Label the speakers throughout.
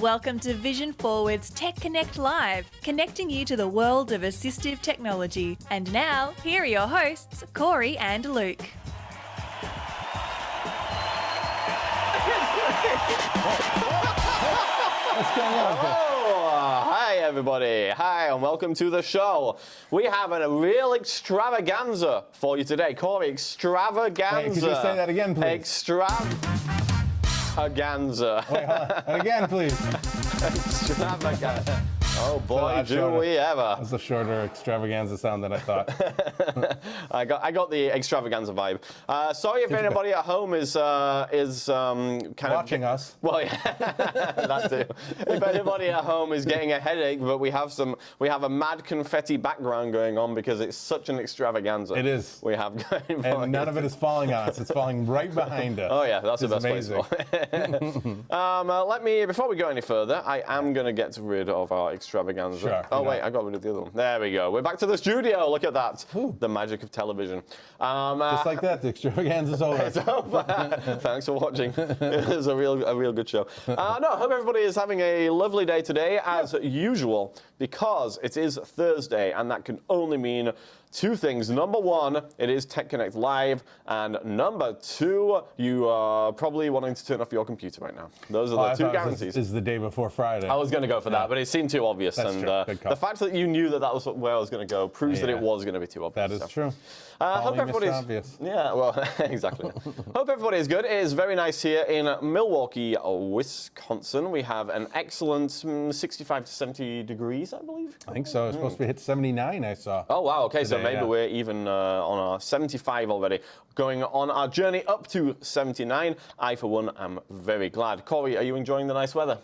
Speaker 1: Welcome to Vision Forward's Tech Connect Live, connecting you to the world of assistive technology. And now, here are your hosts, Cory and Luke.
Speaker 2: What's going on?
Speaker 3: Hi everybody, hi and welcome to the show. We have a real extravaganza for you today. Cory, extravaganza.
Speaker 2: Hey, could you say that again, please?
Speaker 3: Extravaganza.
Speaker 2: Wait, hold on. And again, please.
Speaker 3: Extravaganza. Oh boy, do we ever.
Speaker 2: That's a shorter extravaganza sound than I thought.
Speaker 3: I got the extravaganza vibe. Sorry if anybody at home is kind of
Speaker 2: watching us.
Speaker 3: Well, yeah, that too. If anybody at home is getting a headache, but we have a mad confetti background going on because it's such an extravaganza.
Speaker 2: It is.
Speaker 3: We have going for
Speaker 2: And none of it is falling on us. It's falling right behind us.
Speaker 3: Oh yeah, that's the best
Speaker 2: amazing.
Speaker 3: place for it. Before we go any further, I am going to get rid of our extravaganza.
Speaker 2: Sure,
Speaker 3: oh wait, I got rid of the other one. There we go. We're back to the studio. Look at that.
Speaker 2: Ooh.
Speaker 3: The magic of television.
Speaker 2: Just like that, the extravaganza's over.
Speaker 3: It's over. Thanks for watching. It was a real good show. No, I hope everybody is having a lovely day today, as usual, because it is Thursday, and that can only mean two things. Number one, it is Tech Connect Live, and number two, you are probably wanting to turn off your computer right now. Those are the two guarantees.
Speaker 2: This is the day before Friday.
Speaker 3: I was going to go for that, but it seemed too obvious.
Speaker 2: That's
Speaker 3: and
Speaker 2: true. Good call.
Speaker 3: The fact that you knew that was where I was going to go proves that it was going to be too obvious.
Speaker 2: That is true.
Speaker 3: Hope everybody's
Speaker 2: obvious.
Speaker 3: Yeah, well, exactly. Hope everybody is good. It is very nice here in Milwaukee, Wisconsin. We have an excellent 65 to 70 degrees, I believe.
Speaker 2: I think so. It's supposed to hit 79, I saw.
Speaker 3: Oh, wow. Okay, so
Speaker 2: Today,
Speaker 3: maybe we're even on our 75 already. Going on our journey up to 79. I, for one, am very glad. Cory, are you enjoying the nice weather?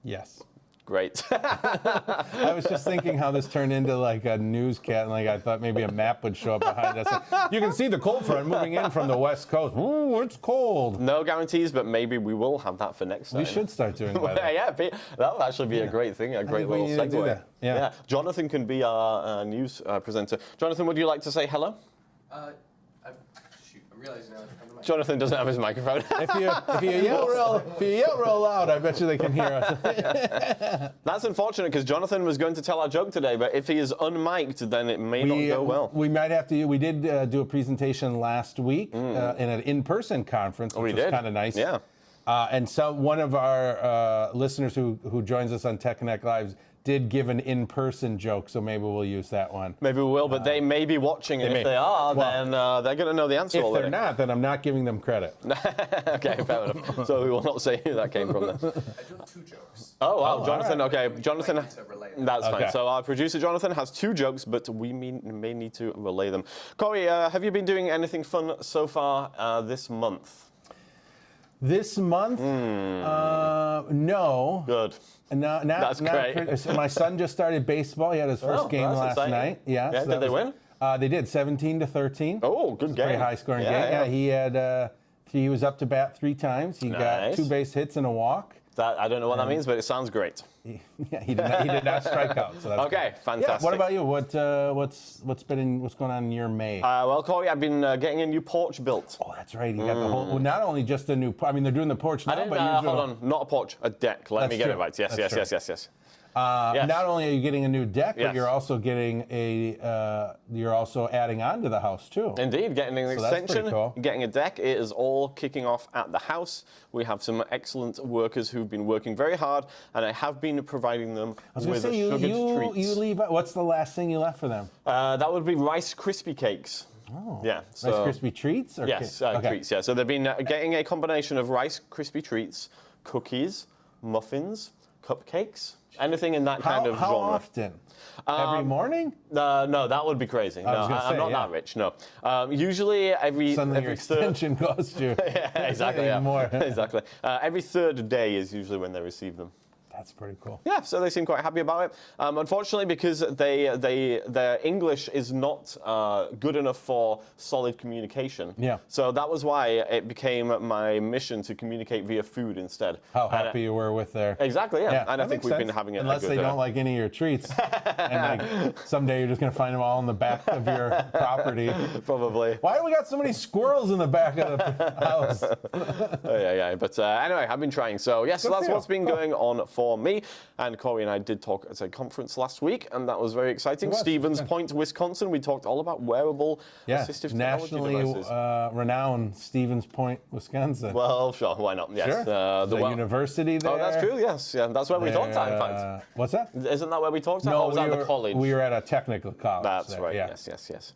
Speaker 2: Yes.
Speaker 3: Great.
Speaker 2: I was just thinking how this turned into like a newscast, and like I thought maybe a map would show up behind us. You can see the cold front moving in from the west coast. Ooh, it's cold.
Speaker 3: No guarantees, but maybe we will have that for next time.
Speaker 2: We should start doing weather.
Speaker 3: Yeah, that would actually be a great thing, a great little segue.
Speaker 2: Yeah.
Speaker 3: Jonathan can be our news presenter. Jonathan, would you like to say hello?
Speaker 4: Shoot, I'm realizing now.
Speaker 3: Jonathan doesn't have his microphone.
Speaker 2: If you yell real loud, I bet you they can hear us.
Speaker 3: That's unfortunate because Jonathan was going to tell our joke today, but if he is unmiked, then it may not go well.
Speaker 2: We might have to. We did do a presentation last week in an in-person conference, which was kind of nice.
Speaker 3: Yeah.
Speaker 2: And so one of our listeners who joins us on Tech Connect Live did give an in-person joke, so maybe we'll use that one.
Speaker 3: Maybe we will, but they may be watching, and if they are, then they're going to know the answer already.
Speaker 2: If they're not, then I'm not giving them credit.
Speaker 3: Okay, fair enough. So we will not say who that came from then.
Speaker 4: I do have two jokes.
Speaker 3: Oh, wow, Jonathan, okay. Jonathan, that's
Speaker 2: Okay.
Speaker 3: fine. So our producer, Jonathan, has two jokes, but we may need to relay them. Cory, have you been doing anything fun so far this month?
Speaker 2: This month? No.
Speaker 3: Good.
Speaker 2: No,
Speaker 3: That's great.
Speaker 2: So my son just started baseball. He had his first game last
Speaker 3: exciting.
Speaker 2: night. Yeah.
Speaker 3: Yeah,
Speaker 2: so
Speaker 3: did they win?
Speaker 2: They did, 17-13.
Speaker 3: Oh, good game.
Speaker 2: Pretty high-scoring game. Yeah, he had. He was up to bat 3 times. He got 2 base hits and a walk.
Speaker 3: That, I don't know what that means, but it sounds great.
Speaker 2: He did not strike out. So that's
Speaker 3: Okay,
Speaker 2: good.
Speaker 3: fantastic.
Speaker 2: Yeah, what about you? What's going on in your May?
Speaker 3: Well, Cory, I've been getting a new porch built.
Speaker 2: Oh, that's right. You got the whole. Well, not only just a new. I mean, they're doing the porch now, but
Speaker 3: hold on, not a porch, a deck. Let me get it right. Yes.
Speaker 2: Yes. Not only are you getting a new deck, but you're also getting you're also adding on to the house too.
Speaker 3: Indeed, getting an extension,
Speaker 2: cool.
Speaker 3: getting a deck. It is all kicking off at the house. We have some excellent workers who've been working very hard, and I have been providing them with sugared treats.
Speaker 2: You leave. What's the last thing you left for them?
Speaker 3: That would be Rice Krispie cakes.
Speaker 2: Oh.
Speaker 3: Yeah.
Speaker 2: Rice Krispie treats? Or
Speaker 3: yes,
Speaker 2: okay.
Speaker 3: treats. Yeah. So they've been getting a combination of Rice Krispie treats, cookies, muffins, cupcakes. Anything in that kind of genre.
Speaker 2: How often? Every morning?
Speaker 3: No, that would be crazy. I'm not that rich. No. Usually every
Speaker 2: Something your extension costs you.
Speaker 3: Yeah, exactly.
Speaker 2: Even more.
Speaker 3: Exactly. Every third day is usually when they receive them.
Speaker 2: That's pretty cool.
Speaker 3: Yeah, so they seem quite happy about it. Unfortunately, because their English is not good enough for solid communication.
Speaker 2: Yeah.
Speaker 3: So that was why it became my mission to communicate via food instead.
Speaker 2: How happy you were with their...
Speaker 3: Exactly, yeah. And I think we've been having it.
Speaker 2: Unless they don't like any of your treats. And like someday you're just going to find them all in the back of your property.
Speaker 3: Probably.
Speaker 2: Why do we got so many squirrels in the back of the house?
Speaker 3: Yeah. But anyway, I've been trying. So yes, so that's what's been going on for for me. And Cory and I did talk at a conference last week, and that was very exciting.
Speaker 2: It was,
Speaker 3: Stevens
Speaker 2: yeah.
Speaker 3: Point, Wisconsin. We talked all about wearable assistive technology
Speaker 2: nationally
Speaker 3: devices.
Speaker 2: renowned Stevens Point, Wisconsin.
Speaker 3: Well, sure, why not? Yes.
Speaker 2: Sure. The university there.
Speaker 3: Oh, that's true, yes. Yeah, that's where we talked at, in fact.
Speaker 2: What's that?
Speaker 3: Isn't that where we talked at?
Speaker 2: No,
Speaker 3: or was that the college?
Speaker 2: We were at a technical college.
Speaker 3: That's
Speaker 2: there,
Speaker 3: right,
Speaker 2: yeah.
Speaker 3: yes.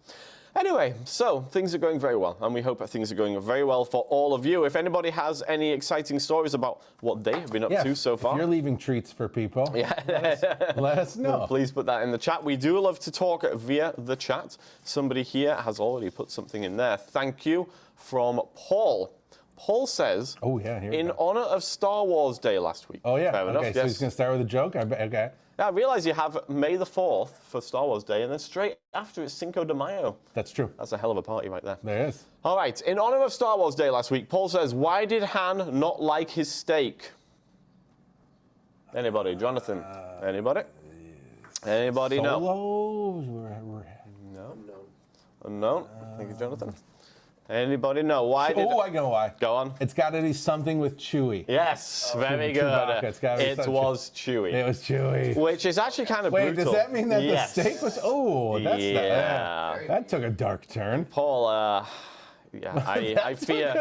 Speaker 3: Anyway, so things are going very well, and we hope that things are going very well for all of you. If anybody has any exciting stories about what they have been up to so far,
Speaker 2: if you're leaving treats for people, let us know.
Speaker 3: Please put that in the chat. We do love to talk via the chat. Somebody here has already put something in there. Thank you from Paul. Paul says, in honor of Star Wars Day last week.
Speaker 2: Oh, yeah.
Speaker 3: Fair enough,
Speaker 2: Okay, so he's going to start with a joke? Okay.
Speaker 3: Now, I realize you have May the 4th for Star Wars Day, and then straight after it's Cinco de Mayo.
Speaker 2: That's true.
Speaker 3: That's a hell of a party right there.
Speaker 2: There is.
Speaker 3: All right. In honor of Star Wars Day last week, Paul says, why did Han not like his steak? Anybody? Jonathan? Anybody? Anybody know?
Speaker 2: Solo?
Speaker 3: No. Unknown. Thank you, Jonathan. Anybody know? Why did...
Speaker 2: I know why.
Speaker 3: Go on.
Speaker 2: It's got to be something with Chewie.
Speaker 3: Yes, very good. It was Chewie.
Speaker 2: It was Chewie.
Speaker 3: Which is actually kind of
Speaker 2: Wait,
Speaker 3: brutal.
Speaker 2: does that mean that the steak was... Oh, that's
Speaker 3: Yeah.
Speaker 2: that took a dark turn.
Speaker 3: Paul, I fear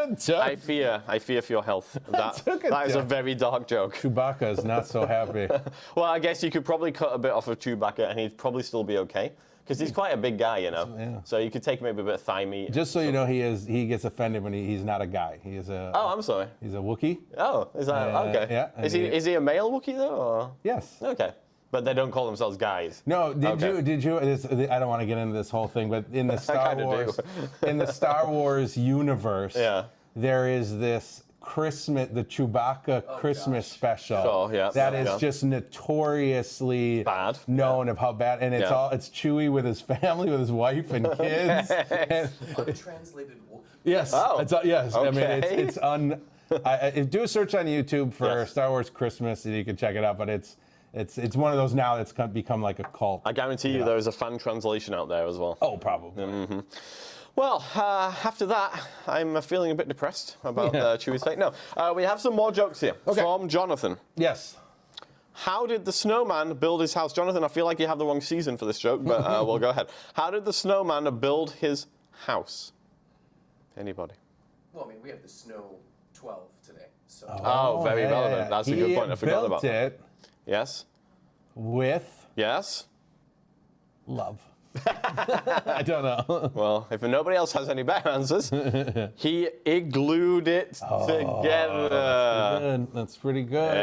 Speaker 3: for your health. That is a very dark joke.
Speaker 2: Chewbacca is not so happy.
Speaker 3: Well, I guess you could probably cut a bit off of Chewbacca and he'd probably still be okay. Because he's quite a big guy, you know.
Speaker 2: Yeah.
Speaker 3: So you could take maybe a bit of thigh meat.
Speaker 2: Just so you know, he gets offended when he's not a guy. He is a...
Speaker 3: Oh, I'm sorry.
Speaker 2: He's a Wookiee.
Speaker 3: Oh, is that... okay.
Speaker 2: Yeah.
Speaker 3: Is he a male Wookiee, though? Or?
Speaker 2: Yes.
Speaker 3: Okay. But they don't call themselves guys.
Speaker 2: No, did you I don't want to get into this whole thing, but in the Star Wars universe, there is this the Chewbacca Christmas special.
Speaker 3: Sure,
Speaker 2: that is just notoriously
Speaker 3: bad.
Speaker 2: Known of how bad, and it's Chewie with his family, with his wife and kids.
Speaker 4: Untranslated Wookiee.
Speaker 2: Yes.
Speaker 3: Oh.
Speaker 2: Yes.
Speaker 3: Okay.
Speaker 2: I mean, do a search on YouTube for Star Wars Christmas, and you can check it out. But it's one of those now that's become like a cult.
Speaker 3: I guarantee you there is a fan translation out there as well.
Speaker 2: Oh, probably.
Speaker 3: Mm-hmm. Well, after that, I'm feeling a bit depressed about Chewie's fate. No, we have some more jokes here from Jonathan.
Speaker 2: Yes.
Speaker 3: How did the snowman build his house? Jonathan, I feel like you have the wrong season for this joke, but we'll go ahead. How did the snowman build his house? Anybody?
Speaker 4: Well, I mean, we have the snow 12 today, so.
Speaker 3: Oh, very relevant. That's a good point. I forgot about that.
Speaker 2: He built it.
Speaker 3: Yes.
Speaker 2: With.
Speaker 3: Yes.
Speaker 2: Love. I don't know.
Speaker 3: Well, if nobody else has any better answers, he iglooed it together.
Speaker 2: That's pretty good.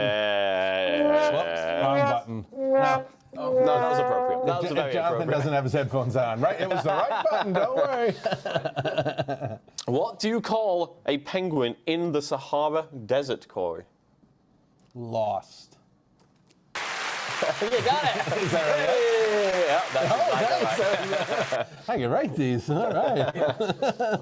Speaker 3: Whoops,
Speaker 2: wrong button.
Speaker 3: No, that was appropriate. That was very
Speaker 2: Jonathan
Speaker 3: appropriate.
Speaker 2: doesn't have his headphones on, right? It was the right button, don't worry.
Speaker 3: What do you call a penguin in the Sahara Desert, Cory?
Speaker 2: Lost.
Speaker 3: You got it.
Speaker 2: Is that right?
Speaker 3: Yeah, that's right.
Speaker 2: I can write these. All right.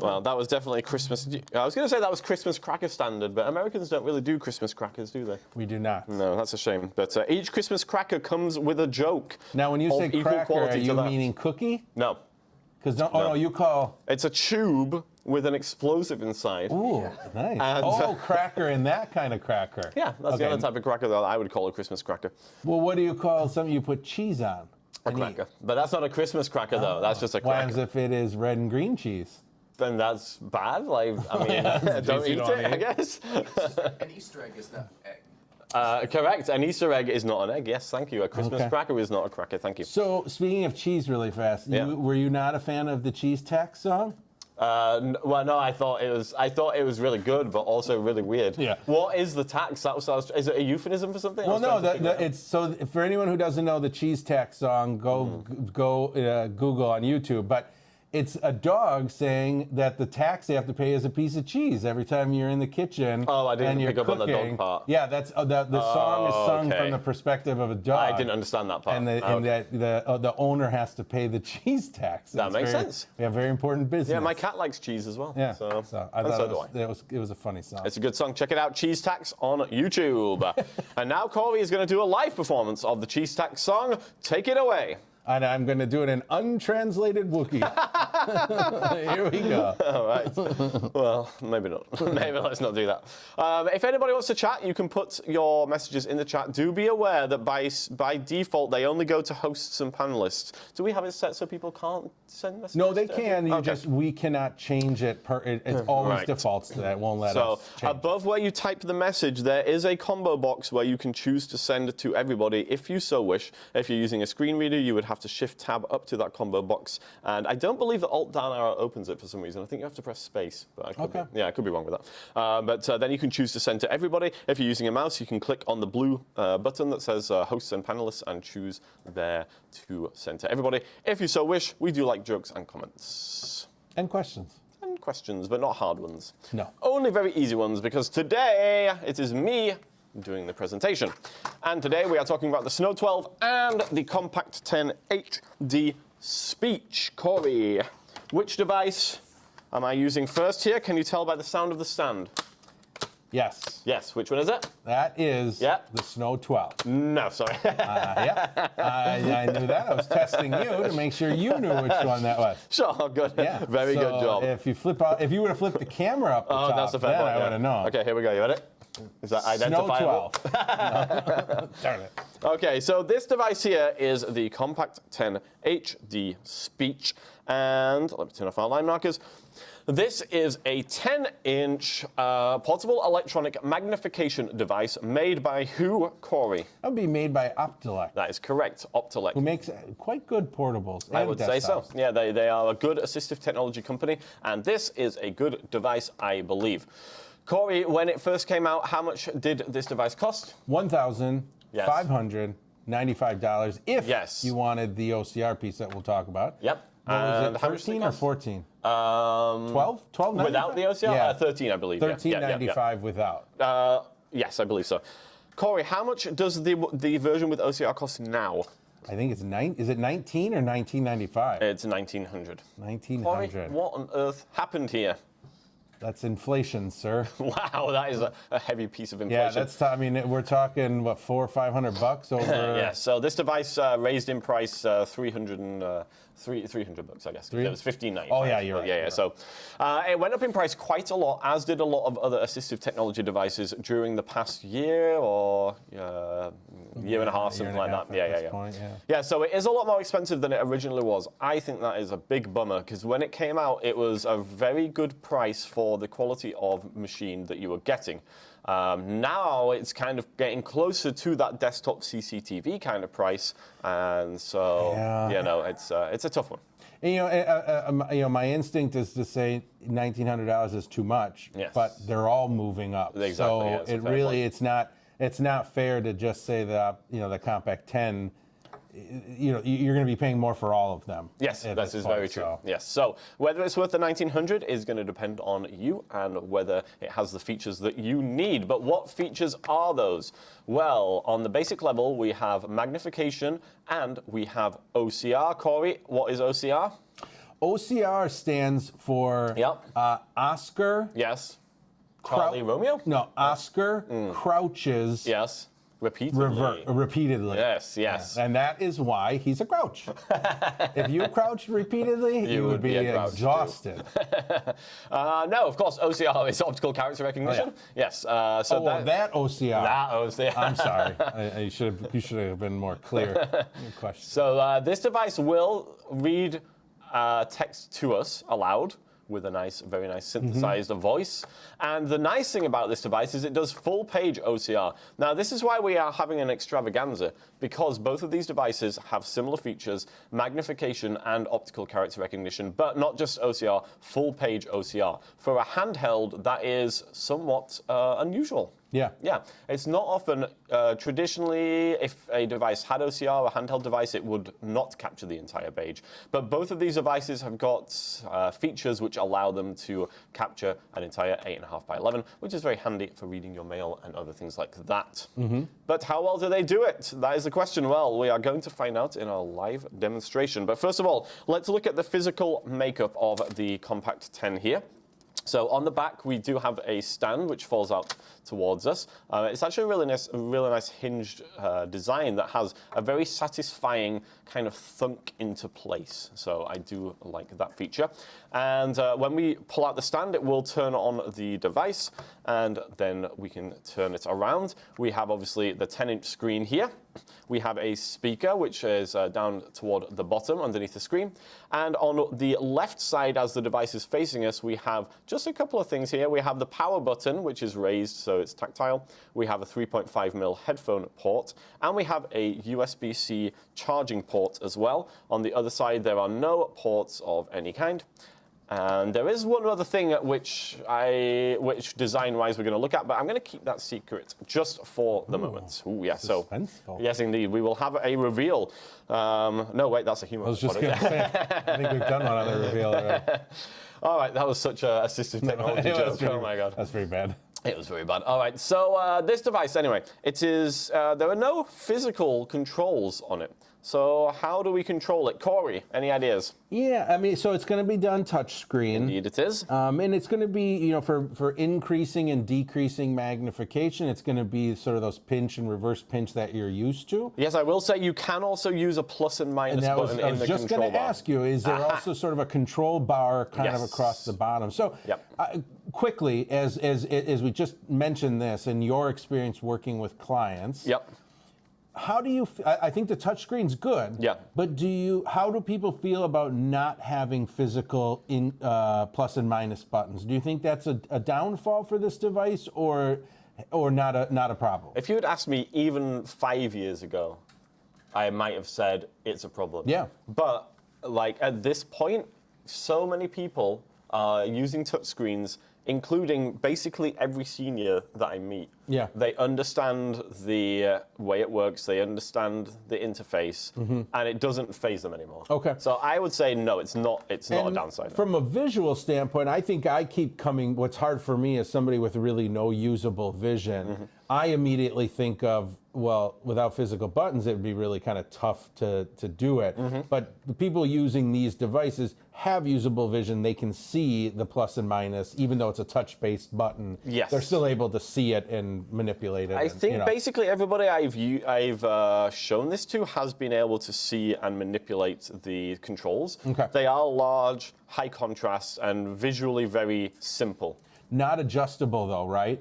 Speaker 3: Well, that was definitely Christmas. I was going to say that was Christmas cracker standard, but Americans don't really do Christmas crackers, do they?
Speaker 2: We do not.
Speaker 3: No, that's a shame. But each Christmas cracker comes with a joke.
Speaker 2: Now, when you say cracker, are you meaning cookie?
Speaker 3: No.
Speaker 2: Because no, you call.
Speaker 3: It's a tube with an explosive inside.
Speaker 2: Ooh, nice.
Speaker 3: And,
Speaker 2: cracker and that kind of cracker.
Speaker 3: Yeah, that's the other type of cracker that I would call a Christmas cracker.
Speaker 2: Well, what do you call something you put cheese on?
Speaker 3: A cracker. But that's not a Christmas cracker, though. That's just a cracker.
Speaker 2: What if it is red and green cheese?
Speaker 3: Then that's bad. Like, I mean, don't eat it, I guess.
Speaker 4: An Easter egg is not egg.
Speaker 3: Correct. An Easter egg is not an egg. Yes, thank you. A Christmas cracker is not a cracker. Thank you.
Speaker 2: So, speaking of cheese really fast, were you not a fan of the Cheese Tax song?
Speaker 3: Well, no, I thought it was really good, but also really weird.
Speaker 2: Yeah.
Speaker 3: What is the tax? Is it a euphemism for something?
Speaker 2: Well, no, it's so for anyone who doesn't know the Cheese Tax song, go Google on YouTube. But it's a dog saying that the tax they have to pay is a piece of cheese every time you're in the kitchen.
Speaker 3: Oh, I didn't
Speaker 2: and you're
Speaker 3: pick up on the dog part.
Speaker 2: Yeah, that's the song is sung from the perspective of a dog.
Speaker 3: I didn't understand that part.
Speaker 2: And the owner has to pay the cheese tax.
Speaker 3: That makes sense.
Speaker 2: We have very important business.
Speaker 3: Yeah, my cat likes cheese as well.
Speaker 2: Yeah,
Speaker 3: so
Speaker 2: I thought it was a funny song.
Speaker 3: It's a good song. Check it out, Cheese Tax on YouTube. And now Cory is going to do a live performance of the Cheese Tax song. Take it away.
Speaker 2: And I'm going to do it in untranslated Wookiee. Here we go.
Speaker 3: All right. Well, maybe not. Maybe let's not do that. If anybody wants to chat, you can put your messages in the chat. Do be aware that by default, they only go to hosts and panelists. Do we have it set so people can't send messages?
Speaker 2: No, they can. You
Speaker 3: Okay.
Speaker 2: we cannot change it. It always
Speaker 3: Right.
Speaker 2: defaults to that. It won't let
Speaker 3: So
Speaker 2: us change.
Speaker 3: above where you type the message, there is a combo box where you can choose to send to everybody if you so wish. If you're using a screen reader, you would have to shift tab up to that combo box. And I don't believe the alt down arrow opens it for some reason. I think you have to press space. But I could be, I could be wrong with that. But then you can choose to send to everybody. If you're using a mouse, you can click on the blue button that says hosts and panelists and choose there to send to everybody. If you so wish, we do like jokes and comments.
Speaker 2: And questions.
Speaker 3: And questions, but not hard ones.
Speaker 2: No.
Speaker 3: Only very easy ones, because today it is me doing the presentation. And today we are talking about the Snow 12 and the Compact 10 HD Speech. Cory, which device am I using first here? Can you tell by the sound of the stand?
Speaker 2: Yes.
Speaker 3: Yes, which one is it?
Speaker 2: That is
Speaker 3: Yeah.
Speaker 2: the Snow 12.
Speaker 3: No, sorry.
Speaker 2: Yeah. I knew that. I was testing you to make sure you knew which one that was.
Speaker 3: Sure, good.
Speaker 2: Yeah.
Speaker 3: Very good job.
Speaker 2: If you would have flipped the camera up the top,
Speaker 3: That's the fair
Speaker 2: then
Speaker 3: point,
Speaker 2: I would have known.
Speaker 3: Okay, here we go. You ready? Is that
Speaker 2: Snow
Speaker 3: identifiable?
Speaker 2: 12. Darn it.
Speaker 3: Okay, so this device here is the Compact 10 HD Speech, and let me turn off our line markers. This is a 10-inch portable electronic magnification device made by who, Cory?
Speaker 2: That would be made by Optelec,
Speaker 3: That is correct, Optelec.
Speaker 2: who makes quite good portables.
Speaker 3: I
Speaker 2: and
Speaker 3: would say so.
Speaker 2: desktops.
Speaker 3: Yeah, they are a good assistive technology company, and this is a good device, I believe. Cory, when it first came out, how much did this device cost?
Speaker 2: $1,595 if
Speaker 3: Yes.
Speaker 2: you wanted the OCR piece that we'll talk about.
Speaker 3: Yep.
Speaker 2: What was
Speaker 3: And
Speaker 2: it,
Speaker 3: how much did it
Speaker 2: 13 or
Speaker 3: cost?
Speaker 2: 14?
Speaker 3: 12?
Speaker 2: 12?
Speaker 3: Without the OCR?
Speaker 2: Yeah.
Speaker 3: 13, I believe. Yeah, yeah, yeah,
Speaker 2: $13.95 without.
Speaker 3: Yes, I believe so. Cory, how much does the version with OCR cost now?
Speaker 2: I think it's is it 19 or 1995?
Speaker 3: It's 1900. Cory,
Speaker 2: 1900.
Speaker 3: what on earth happened here?
Speaker 2: That's inflation, sir.
Speaker 3: Wow, that is a heavy piece of inflation.
Speaker 2: Yeah, that's. I mean, we're talking what, $400 or $500 over.
Speaker 3: Yeah, so this device raised in price $300, I guess. It was $15.95.
Speaker 2: Oh yeah, you're right.
Speaker 3: Yeah, yeah. So it went up in price quite a lot, as did a lot of other assistive technology devices during the past year or year and a half, something like that. Yeah. So it is a lot more expensive than it originally was. I think that is a big bummer, because when it came out, it was a very good price for the quality of machine that you were getting. Now it's kind of getting closer to that desktop CCTV kind of price, and so it's a tough one.
Speaker 2: And, my instinct is to say $1,900 is too much.
Speaker 3: Yes.
Speaker 2: But they're all moving up.
Speaker 3: Exactly.
Speaker 2: So
Speaker 3: Yeah,
Speaker 2: it really, it's not fair to just say that the Compact 10. You're going to be paying more for all of them.
Speaker 3: Yes,
Speaker 2: at
Speaker 3: that
Speaker 2: this
Speaker 3: is
Speaker 2: point,
Speaker 3: very true.
Speaker 2: so.
Speaker 3: Yes, so whether it's worth the 1900 is going to depend on you and whether it has the features that you need. But what features are those? Well, on the basic level, we have magnification and we have OCR. Cory, what is OCR?
Speaker 2: OCR stands for Oscar.
Speaker 3: Yes. Charlie Romeo?
Speaker 2: No, Oscar crouches.
Speaker 3: Yes. Repeatedly.
Speaker 2: Repeatedly.
Speaker 3: Yes, yes.
Speaker 2: And that is why he's a grouch. If you crouched repeatedly, you would be exhausted.
Speaker 3: No, of course, OCR is optical character recognition. Yes.
Speaker 2: That OCR.
Speaker 3: That OCR.
Speaker 2: I'm sorry. You should have been more clear in your question.
Speaker 3: So this device will read text to us aloud with a very nice synthesized voice. And the nice thing about this device is it does full page OCR. Now, this is why we are having an extravaganza, because both of these devices have similar features, magnification and optical character recognition, but not just OCR, full page OCR. For a handheld, that is somewhat unusual.
Speaker 2: Yeah.
Speaker 3: Yeah. It's not often, traditionally, if a device had OCR, a handheld device, it would not capture the entire page. But both of these devices have got features which allow them to capture an entire 8.5 by 11, which is very handy for reading your mail and other things like that. But how well do they do it? That is the question. Well, we are going to find out in our live demonstration. But first of all, let's look at the physical makeup of the Compact 10 here. So on the back, we do have a stand which falls out towards us. It's actually a really nice hinged design that has a very satisfying kind of thunk into place. So I do like that feature. And when we pull out the stand, it will turn on the device, and then we can turn it around. We have obviously the 10-inch screen here. We have a speaker which is down toward the bottom underneath the screen. And on the left side, as the device is facing us, we have just a couple of things here. We have the power button, which is raised so it's tactile. We have a 3.5mm headphone port, and we have a USB-C charging port as well. On the other side, there are no ports of any kind. And there is one other thing which design-wise we're going to look at, but I'm going to keep that secret just for the moment. Ooh, yeah. So, yes, indeed, we will have a reveal. No, wait, that's a humor.
Speaker 2: I was just going to say, I think we've done one other reveal already.
Speaker 3: All right, that was such an assistive technology joke. Oh my God,
Speaker 2: that's pretty bad.
Speaker 3: It was very bad. All right, so this device, anyway, it is. There are no physical controls on it. So how do we control it? Cory, any ideas?
Speaker 2: Yeah, I mean, so it's going to be done touch screen.
Speaker 3: Indeed it is.
Speaker 2: And it's going to be, you know, for increasing and decreasing magnification, it's going to be sort of those pinch and reverse pinch that you're used to.
Speaker 3: Yes, I will say you can also use a plus and minus button in the control bar. I was just going to
Speaker 2: ask you, is there also sort of a control bar kind of across the bottom? So quickly, as we just mentioned this, in your experience working with clients, how do you? I think the touchscreen's good. Yeah. But how do people feel about not having physical plus and minus buttons? Do you think that's a downfall for this device, or not a problem?
Speaker 3: If you had asked me even 5 years ago, I might have said it's a problem. Yeah. But like at this point, so many people are using touchscreens, including basically every senior that I meet. Yeah. They understand the way it works, they understand the interface, and it doesn't faze them anymore. Okay. So I would say no, it's not a downside.
Speaker 2: From a visual standpoint, I think I keep coming, what's hard for me as somebody with really no usable vision, I immediately think of, well, without physical buttons, it would be really kind of tough to do it. But the people using these devices have usable vision. They can see the plus and minus, even though it's a touch-based button. Yes. They're still able to see it and manipulate it.
Speaker 3: I think basically everybody I've shown this to has been able to see and manipulate the controls. Okay. They are large, high contrast, and visually very simple.
Speaker 2: Not adjustable though, right?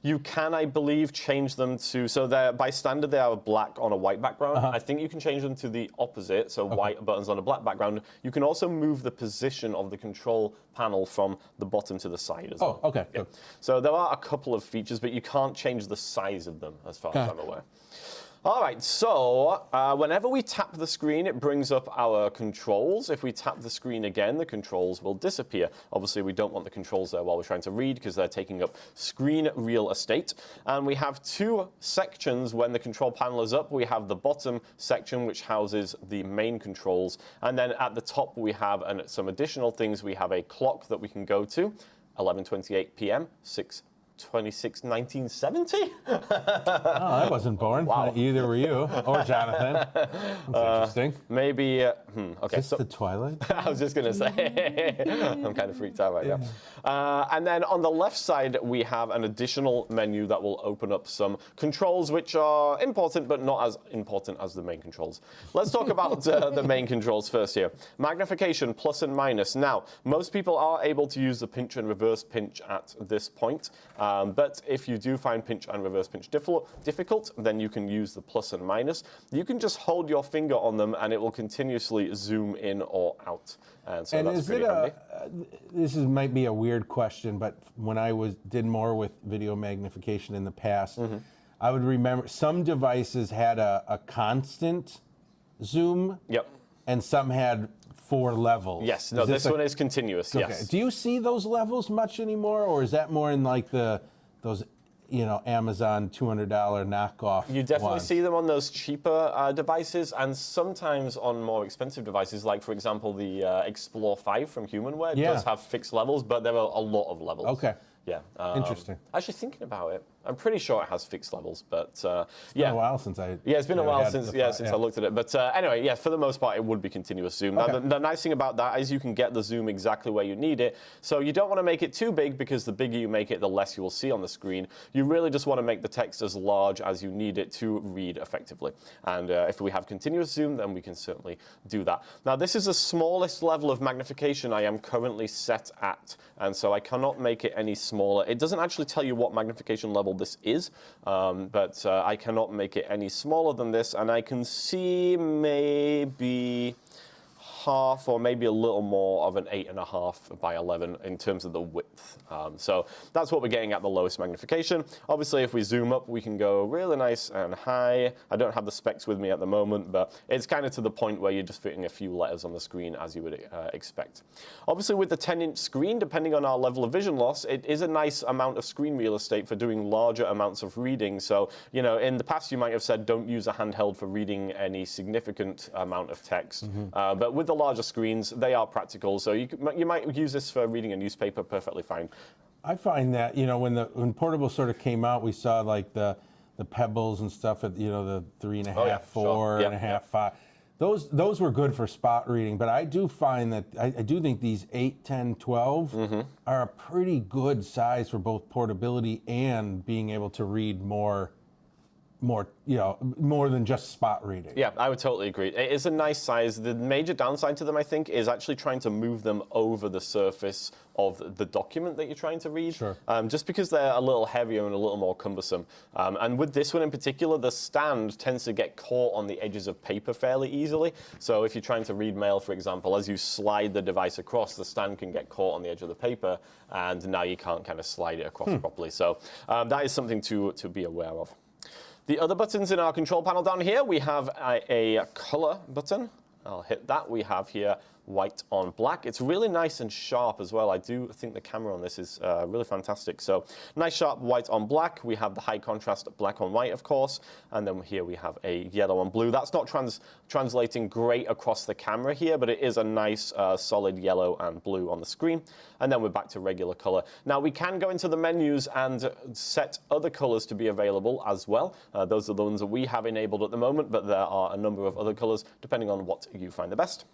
Speaker 3: You can, I believe, change them to, so they're, by standard they are black on a white background. I think you can change them to the opposite, so white buttons on a black background. You can also move the position of the control panel from the bottom to the side as well. Okay. Yeah. So there are a couple of features, but you can't change the size of them as far as I'm aware. All right, so whenever we tap the screen, it brings up our controls. If we tap the screen again, the controls will disappear. Obviously, we don't want the controls there while we're trying to read because they're taking up screen real estate. And we have two sections when the control panel is up. We have the bottom section, which houses the main controls. And then at the top, we have some additional things. We have a clock that we can go to, 11:28 p.m., 6/26/1970?
Speaker 2: I wasn't born. Wow. Either were you or Jonathan. That's interesting.
Speaker 3: Maybe. Okay.
Speaker 2: Is this the Twilight?
Speaker 3: I was just going to say. I'm kind of freaked out right now. And then on the left side, we have an additional menu that will open up some controls, which are important, but not as important as the main controls. Let's talk about the main controls first here. Magnification, plus and minus. Now, most people are able to use the pinch and reverse pinch at this point. But if you do find pinch and reverse pinch difficult, then you can use the plus and minus. You can just hold your finger on them and it will continuously zoom in or out. And so that's pretty handy.
Speaker 2: This might be a weird question, but when I did more with video magnification in the past, I would remember some devices had a constant zoom. Yep. And some had 4 levels.
Speaker 3: Yes, no, this one is continuous, yes.
Speaker 2: Do you see those levels much anymore, or is that more in like those Amazon $200 knockoff
Speaker 3: You definitely
Speaker 2: ones?
Speaker 3: see them on those cheaper devices, and sometimes on more expensive devices, like for example the Explore 5 from Humanware does have fixed levels, but there are a lot of levels.
Speaker 2: Okay.
Speaker 3: Yeah.
Speaker 2: Interesting.
Speaker 3: Actually thinking about it, I'm pretty sure it has fixed levels, but
Speaker 2: It's been a while since I.
Speaker 3: Yeah, it's been a while
Speaker 2: had
Speaker 3: since
Speaker 2: the
Speaker 3: I looked at it. But anyway, yeah, for the most part, it would be continuous zoom. Now, the nice thing about that is you can get the zoom exactly where you need it. So you don't want to make it too big, because the bigger you make it, the less you will see on the screen. You really just want to make the text as large as you need it to read effectively. And if we have continuous zoom, then we can certainly do that. Now, this is the smallest level of magnification I am currently set at, and so I cannot make it any smaller. It doesn't actually tell you what magnification level this is, but I cannot make it any smaller than this, and I can see maybe half or maybe a little more of an 8.5 by 11 in terms of the width. So that's what we're getting at the lowest magnification. Obviously, if we zoom up, we can go really nice and high. I don't have the specs with me at the moment, but it's kind of to the point where you're just fitting a few letters on the screen, as you would expect. Obviously, with the 10-inch screen, depending on our level of vision loss, it is a nice amount of screen real estate for doing larger amounts of reading. So, you know, in the past, you might have said don't use a handheld for reading any significant amount of text. But with the larger screens, they are practical, so you might use this for reading a newspaper perfectly fine.
Speaker 2: I find that, you know, when portable sort of came out, we saw like the Pebbles and stuff at, you know, the 3.5, 4.5, 5. Those were good for spot reading, but I do find that I do think these 8, 10, 12 are a pretty good size for both portability and being able to read more, you know, more than just spot reading.
Speaker 3: Yeah, I would totally agree. It is a nice size. The major downside to them, I think, is actually trying to move them over the surface of the document that you're trying to read.
Speaker 2: Sure.
Speaker 3: Just because they're a little heavier and a little more cumbersome. And with this one in particular, the stand tends to get caught on the edges of paper fairly easily. So if you're trying to read mail, for example, as you slide the device across, the stand can get caught on the edge of the paper, and now you can't kind of slide it across properly. So that is something to be aware of. The other buttons in our control panel down here, we have a color button. I'll hit that. We have here white on black. It's really nice and sharp as well. I do think the camera on this is really fantastic. So nice sharp white on black. We have the high contrast black on white, of course. And then here we have a yellow on blue. That's not translating great across the camera here, but it is a nice solid yellow and blue on the screen. And then we're back to regular color. Now we can go into the menus and set other colors to be available as well. Those are the ones that we have enabled at the moment, but there are a number of other colors depending on what you find the best.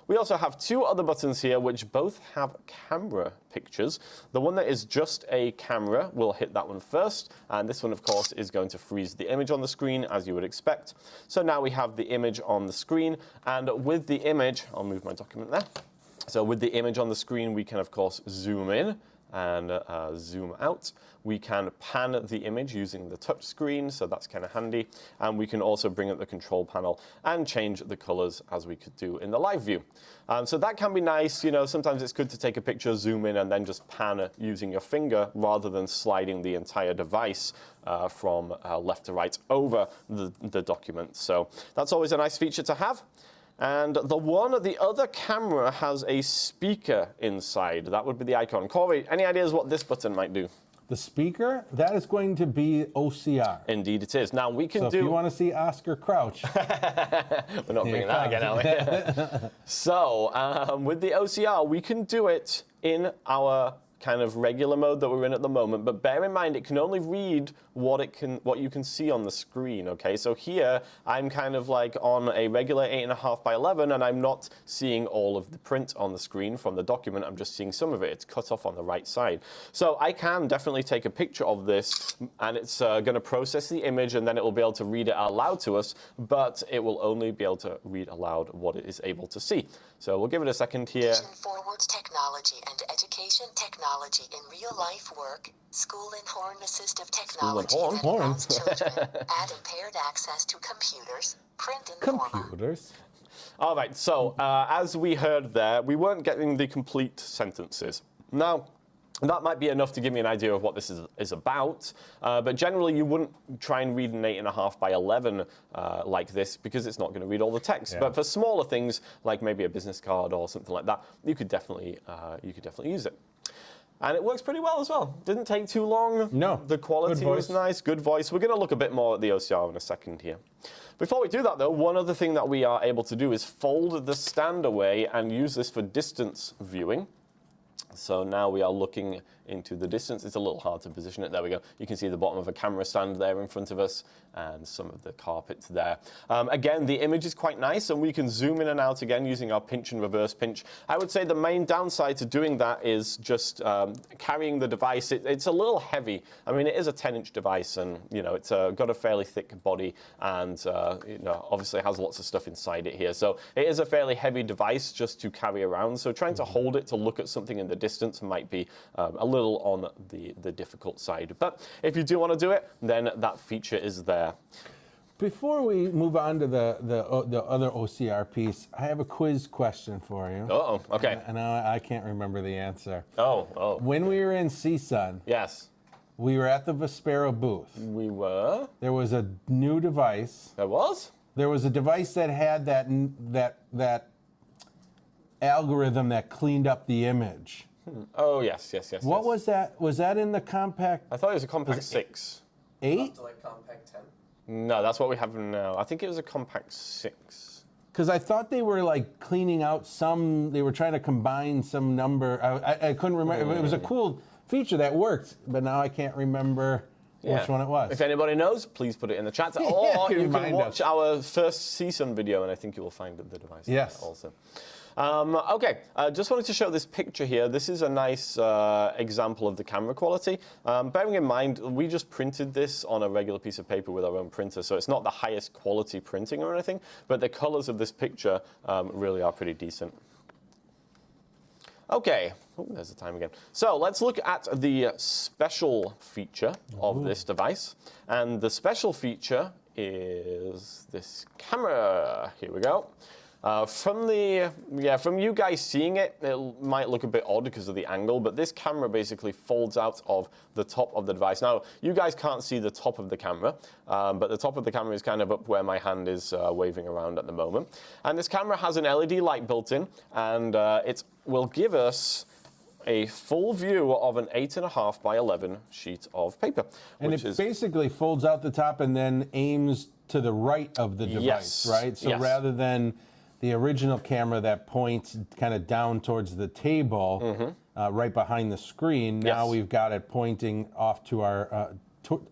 Speaker 3: We also have two other buttons here which both have camera pictures. The one that is just a camera, we'll hit that one first, and this one of course is going to freeze the image on the screen as you would expect. So now we have the image on the screen, and with the image, I'll move my document there. So with the image on the screen, we can of course zoom in and zoom out. We can pan the image using the touch screen, so that's kind of handy. And we can also bring up the control panel and change the colors as we could do in the live view. So that can be nice. You know, sometimes it's good to take a picture, zoom in, and then just pan using your finger rather than sliding the entire device from left to right over the document. So that's always a nice feature to have. And the other camera has a speaker inside. That would be the icon. Cory, any ideas what this button might do?
Speaker 2: The speaker, that is going to be OCR.
Speaker 3: Indeed it is. Now we can
Speaker 2: so if you want to see Oscar Crouch.
Speaker 3: We're not bringing that again, are we? So with the OCR, we can do it in our kind of regular mode that we're in at the moment, but bear in mind it can only read what you can see on the screen. Okay, so here I'm kind of like on a regular 8.5 by 11, and I'm not seeing all of the print on the screen from the document. I'm just seeing some of it. It's cut off on the right side. So I can definitely take a picture of this, and it's going to process the image, and then it will be able to read it out loud to us, but it will only be able to read aloud what it is able to see. So we'll give it a second here.
Speaker 5: Forwards technology and education technology in real life work, school and horn assistive technology that allows children add impaired access to computers, print and
Speaker 2: computers.
Speaker 3: All right, so as we heard there, we weren't getting the complete sentences. Now, that might be enough to give me an idea of what this is about, but generally you wouldn't try and read an 8.5 by 11 like this because it's not going to read all the text. Yeah. But for smaller things, like maybe a business card or something like that, you could definitely use it. And it works pretty well as well. Didn't take too long.
Speaker 2: No.
Speaker 3: The quality was nice, good voice. We're going to look a bit more at the OCR in a second here. Before we do that, though, one other thing that we are able to do is fold the stand away and use this for distance viewing. So now we are looking into the distance. It's a little hard to position it. There we go. You can see the bottom of a camera stand there in front of us and some of the carpets there. Again, the image is quite nice, and we can zoom in and out again using our pinch and reverse pinch. I would say the main downside to doing that is just carrying the device. It's a little heavy. I mean, it is a 10-inch device, and it's got a fairly thick body, and obviously it has lots of stuff inside it here. So it is a fairly heavy device just to carry around. So trying to hold it to look at something in the distance might be a little on the difficult side. But if you do want to do it, then that feature is there.
Speaker 2: Before we move on to the other OCR piece, I have a quiz question for you.
Speaker 3: Uh-oh, okay.
Speaker 2: And I can't remember the answer.
Speaker 3: Oh.
Speaker 2: When we were in CSUN,
Speaker 3: Yes.
Speaker 2: we were at the Vespero booth.
Speaker 3: We were.
Speaker 2: There was a new device.
Speaker 3: There was?
Speaker 2: There was a device that had that algorithm that cleaned up the image.
Speaker 3: Oh, yes.
Speaker 2: What was that? Was that in the Compact
Speaker 3: I thought it was a Compact 6.
Speaker 2: 8?
Speaker 4: Optelec Compact 10.
Speaker 3: No, that's what we have now. I think it was a Compact 6.
Speaker 2: Because I thought they were like cleaning out they were trying to combine some number. I couldn't remember. It was a cool feature that worked, but now I can't remember which one it was.
Speaker 3: If anybody knows, please put it in the chat. Or you can watch our first CSUN video, and I think you will find the device
Speaker 2: Yes.
Speaker 3: also. Okay, just wanted to show this picture here. This is a nice example of the camera quality. Bearing in mind, we just printed this on a regular piece of paper with our own printer, so it's not the highest quality printing or anything, but the colors of this picture really are pretty decent. Okay, there's the time again. So let's look at the special feature of this device. And the special feature is this camera. Here we go. From you guys seeing it, it might look a bit odd because of the angle, but this camera basically folds out of the top of the device. Now, you guys can't see the top of the camera, but the top of the camera is kind of up where my hand is waving around at the moment. And this camera has an LED light built in, and it will give us a full view of an 8.5 by 11 sheet of paper.
Speaker 2: And it basically folds out the top and then aims to the right of the device,
Speaker 3: Yes.
Speaker 2: right? So
Speaker 3: Yes.
Speaker 2: rather than the original camera that points kind of down towards the table, right behind the screen, now we've got it pointing off to our,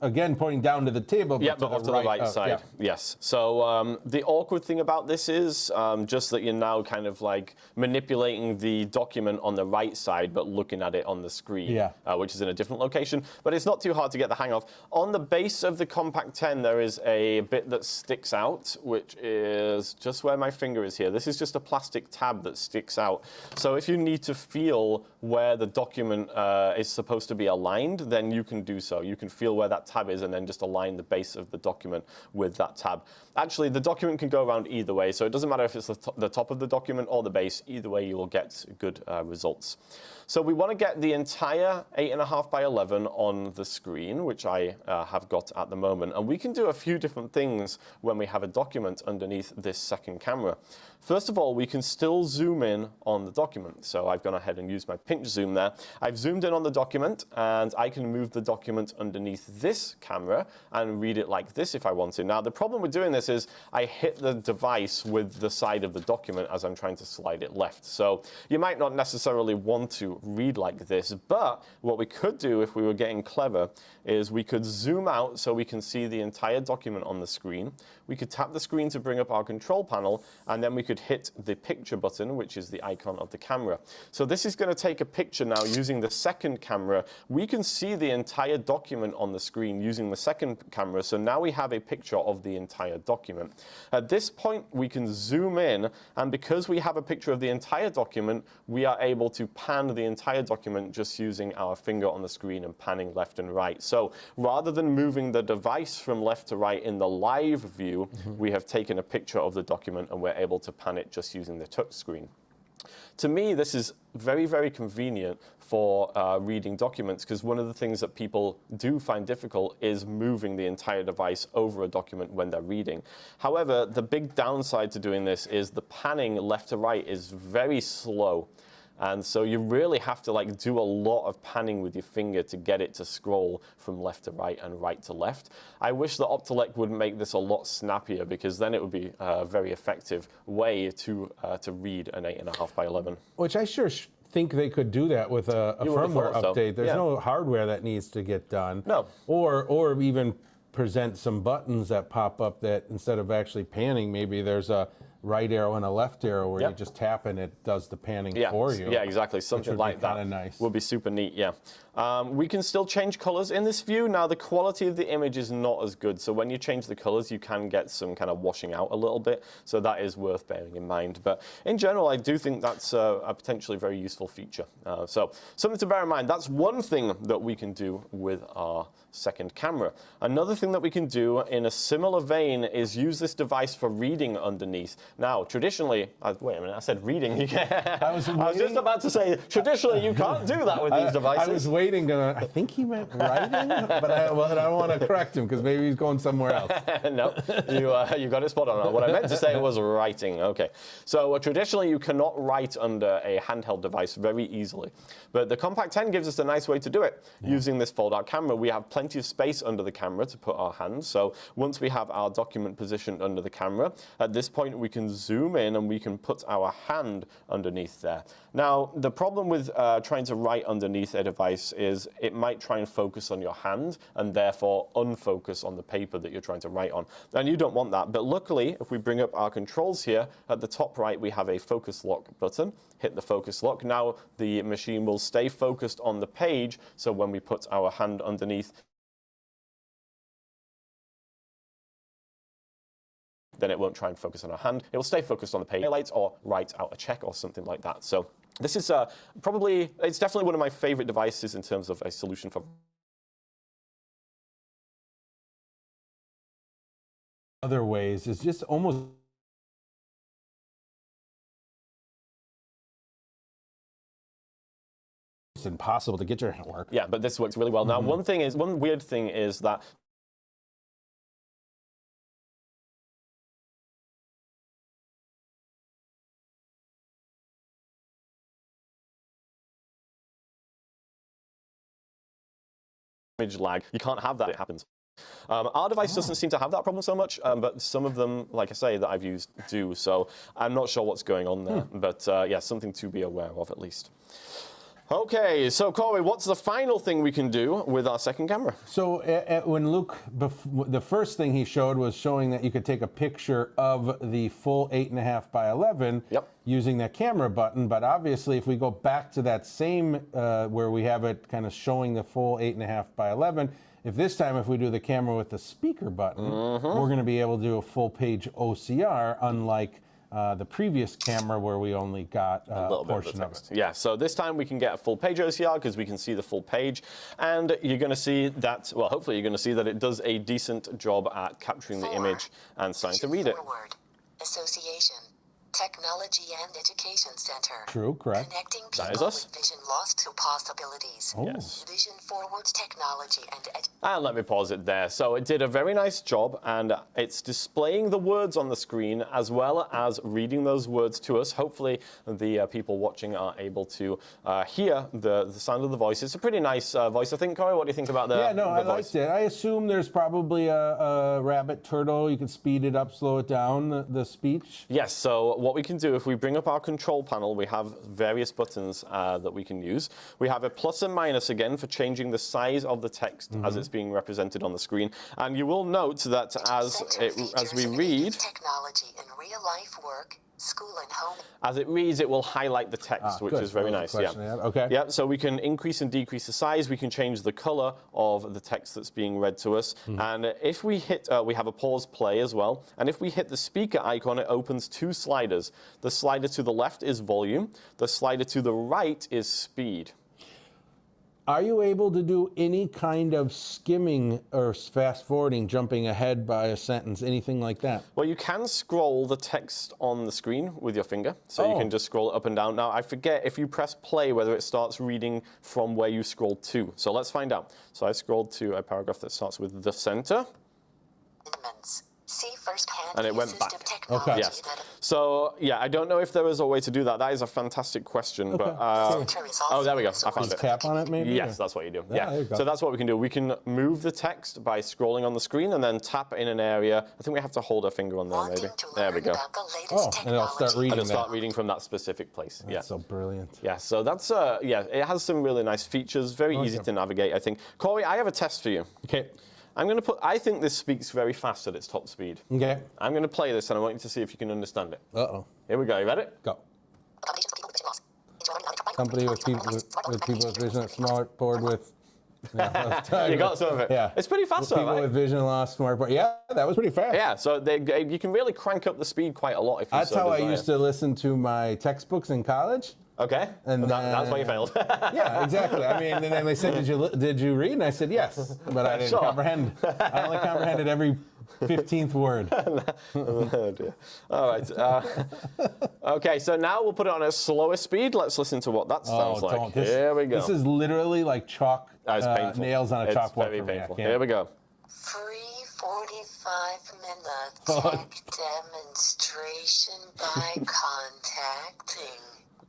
Speaker 2: again, pointing down to the table, but,
Speaker 3: but off to the right side. Yes. So the awkward thing about this is just that you're now kind of like manipulating the document on the right side, but looking at it on the screen, which is in a different location. But it's not too hard to get the hang of. On the base of the Compact 10, there is a bit that sticks out, which is just where my finger is here. This is just a plastic tab that sticks out. So if you need to feel where the document is supposed to be aligned, then you can do so. You can feel where that tab is and then just align the base of the document with that tab. Actually, the document can go around either way, so it doesn't matter if it's the top of the document or the base. Either way, you will get good results. So we want to get the entire 8.5 by 11 on the screen, which I have got at the moment. And we can do a few different things when we have a document underneath this second camera. First of all, we can still zoom in on the document. So I've gone ahead and used my pinch zoom there. I've zoomed in on the document, and I can move the document underneath this camera and read it like this if I want to. Now, the problem with doing this is I hit the device with the side of the document as I'm trying to slide it left. So you might not necessarily want to read like this, but what we could do if we were getting clever is we could zoom out so we can see the entire document on the screen. We could tap the screen to bring up our control panel, and then we could hit the picture button, which is the icon of the camera. So this is going to take a picture now using the second camera. We can see the entire document on the screen using the second camera, so now we have a picture of the entire document. At this point, we can zoom in, and because we have a picture of the entire document, we are able to pan the entire document just using our finger on the screen and panning left and right. So rather than moving the device from left to right in the live view, we have taken a picture of the document and we're able to pan it just using the touch screen. To me, this is very, very convenient for reading documents, because one of the things that people do find difficult is moving the entire device over a document when they're reading. However, the big downside to doing this is the panning left to right is very slow. And so you really have to like do a lot of panning with your finger to get it to scroll from left to right and right to left. I wish that Optelec would make this a lot snappier, because then it would be a very effective way to read an 8.5 by 11.
Speaker 2: Which I sure think they could do that with a firmware
Speaker 3: thought so.
Speaker 2: update. There's
Speaker 3: Yeah.
Speaker 2: no hardware that needs to get done.
Speaker 3: No.
Speaker 2: Or even present some buttons that pop up that instead of actually panning, maybe there's a right arrow and a left arrow where
Speaker 3: Yep.
Speaker 2: you just tap and it does the panning
Speaker 3: Yeah,
Speaker 2: for you.
Speaker 3: yeah, exactly. Something like that
Speaker 2: Nice.
Speaker 3: would be super neat. Yeah, we can still change colors in this view. Now the quality of the image is not as good, so when you change the colors, you can get some kind of washing out a little bit. So that is worth bearing in mind. But in general, I do think that's a potentially very useful feature. So something to bear in mind. That's one thing that we can do with our second camera. Another thing that we can do in a similar vein is use this device for reading underneath. Now, traditionally, wait a minute, I said reading. I was just about to say, traditionally, you can't do that with these devices.
Speaker 2: I was waiting, I think he meant writing, but I don't want to correct him because maybe he's going somewhere else.
Speaker 3: No, you got it spot on. What I meant to say was writing. Okay, so traditionally, you cannot write under a handheld device very easily. But the Compact 10 gives us a nice way to do it. Yeah. Using this fold-out camera, we have plenty of space under the camera to put our hands. So once we have our document positioned under the camera, at this point, we can zoom in and we can put our hand underneath there. Now, the problem with trying to write underneath a device is it might try and focus on your hand and therefore unfocus on the paper that you're trying to write on. And you don't want that. But luckily, if we bring up our controls here, at the top right, we have a focus lock button. Hit the focus lock. Now the machine will stay focused on the page. So when we put our hand underneath, then it won't try and focus on our hand. It will stay focused on the page, highlight or write out a check or something like that. So this is it's definitely one of my favorite devices in terms of a solution for
Speaker 2: other ways. It's just almost impossible to get your hand work.
Speaker 3: Yeah, but this works really well. Now, one weird thing is that image lag. You can't have that. It happens. Our device doesn't seem to have that problem so much, but some of them, like I say, that I've used do. So I'm not sure what's going on there. But yeah, something to be aware of at least. Okay, so Cory, what's the final thing we can do with our second camera?
Speaker 2: So when Luke, the first thing he showed was showing that you could take a picture of the full 8.5 by 11 using that camera button. But obviously, if we go back to that same where we have it kind of showing the full 8.5 by 11, if we do the camera with the speaker button, we're going to be able to do a full page OCR, unlike the previous camera where we only got a portion of it.
Speaker 3: Yeah, so this time we can get a full page OCR because we can see the full page. And you're going to see that, well, hopefully you're going to see that it does a decent job at capturing the image and starting to read it.
Speaker 5: Association, Technology and Education Center.
Speaker 2: True, correct.
Speaker 5: Connecting people with vision loss to possibilities.
Speaker 2: Oh.
Speaker 3: Yes.
Speaker 5: Vision forward technology
Speaker 3: and let me pause it there. So it did a very nice job, and it's displaying the words on the screen as well as reading those words to us. Hopefully the people watching are able to hear the sound of the voice. It's a pretty nice voice, I think. Cory, what do you think about the voice?
Speaker 2: I liked it. I assume there's probably a rabbit turtle. You can speed it up, slow it down, the speech.
Speaker 3: Yes, so what we can do, if we bring up our control panel, we have various buttons that we can use. We have a plus and minus again for changing the size of the text as it's being represented on the screen. And you will note that as we read,
Speaker 5: technology in real life work, school and home.
Speaker 3: As it reads, it will highlight the text, which is very nice. Yeah.
Speaker 2: Okay.
Speaker 3: Yeah. So we can increase and decrease the size. We can change the color of the text that's being read to us. And if we hit, we have a pause play as well. And if we hit the speaker icon, it opens two sliders. The slider to the left is volume. The slider to the right is speed.
Speaker 2: Are you able to do any kind of skimming or fast forwarding, jumping ahead by a sentence, anything like that?
Speaker 3: Well, you can scroll the text on the screen with your finger. So you can just scroll it up and down. Now, I forget if you press play whether it starts reading from where you scrolled to. So let's find out. So I scrolled to a paragraph that starts with the center.
Speaker 5: See first-hand
Speaker 3: And it went back.
Speaker 5: assistive technology
Speaker 2: Okay.
Speaker 3: Yes.
Speaker 5: that
Speaker 3: So, yeah, I don't know if there is a way to do that. That is a fantastic question. But
Speaker 5: center is
Speaker 3: oh, there we go.
Speaker 5: also
Speaker 3: I found
Speaker 2: Just
Speaker 3: it.
Speaker 2: tap on it, maybe?
Speaker 3: Yes, that's what you do.
Speaker 2: Yeah,
Speaker 3: Yeah.
Speaker 2: there you go.
Speaker 3: So that's what we can do. We can move the text by scrolling on the screen and then tap in an area. I think we have to hold our finger on there, maybe.
Speaker 5: wanting to
Speaker 3: There
Speaker 5: learn
Speaker 3: we go.
Speaker 5: about the latest
Speaker 2: Oh, and
Speaker 5: technology.
Speaker 2: it'll start reading
Speaker 3: And it'll
Speaker 2: that.
Speaker 3: start reading from that specific place. Yeah.
Speaker 2: That's so brilliant.
Speaker 3: Yeah, so that's, yeah, it has some really nice features, very easy to navigate, I think. Corey, I have a test for you.
Speaker 2: Okay.
Speaker 3: I'm going to put, I think this speaks very fast at its top speed.
Speaker 2: Okay.
Speaker 3: I'm going to play this and I want you to see if you can understand it.
Speaker 2: Uh-oh.
Speaker 3: Here we go, you ready?
Speaker 2: Go. Company with people with vision at smart board with. Yeah,
Speaker 3: You got some of it.
Speaker 2: Yeah.
Speaker 3: It's pretty fast, though,
Speaker 2: People
Speaker 3: right?
Speaker 2: with vision loss, smart board. Yeah, that was pretty fast.
Speaker 3: Yeah, so you can really crank up the speed quite a lot if you
Speaker 2: That's
Speaker 3: so
Speaker 2: how I
Speaker 3: desire.
Speaker 2: used to listen to my textboots in college.
Speaker 3: Okay,
Speaker 2: And
Speaker 3: that's why you failed.
Speaker 2: Yeah, exactly. I mean, and then they said, "Did you read?" And I said, "Yes," but I didn't
Speaker 3: Sure.
Speaker 2: comprehend. I only comprehended every 15th word.
Speaker 3: Oh dear. All right. Okay, so now we'll put it on a slower speed. Let's listen to what that sounds like.
Speaker 2: don't. This,
Speaker 3: Here we go.
Speaker 2: This is literally like chalk
Speaker 3: It's painful.
Speaker 2: nails on a
Speaker 3: It's
Speaker 2: chalkboard.
Speaker 3: very
Speaker 2: for me. I
Speaker 3: painful.
Speaker 2: can't-
Speaker 3: Here we go.
Speaker 5: Free 45-minute
Speaker 2: Oh.
Speaker 5: tech demonstration by contacting.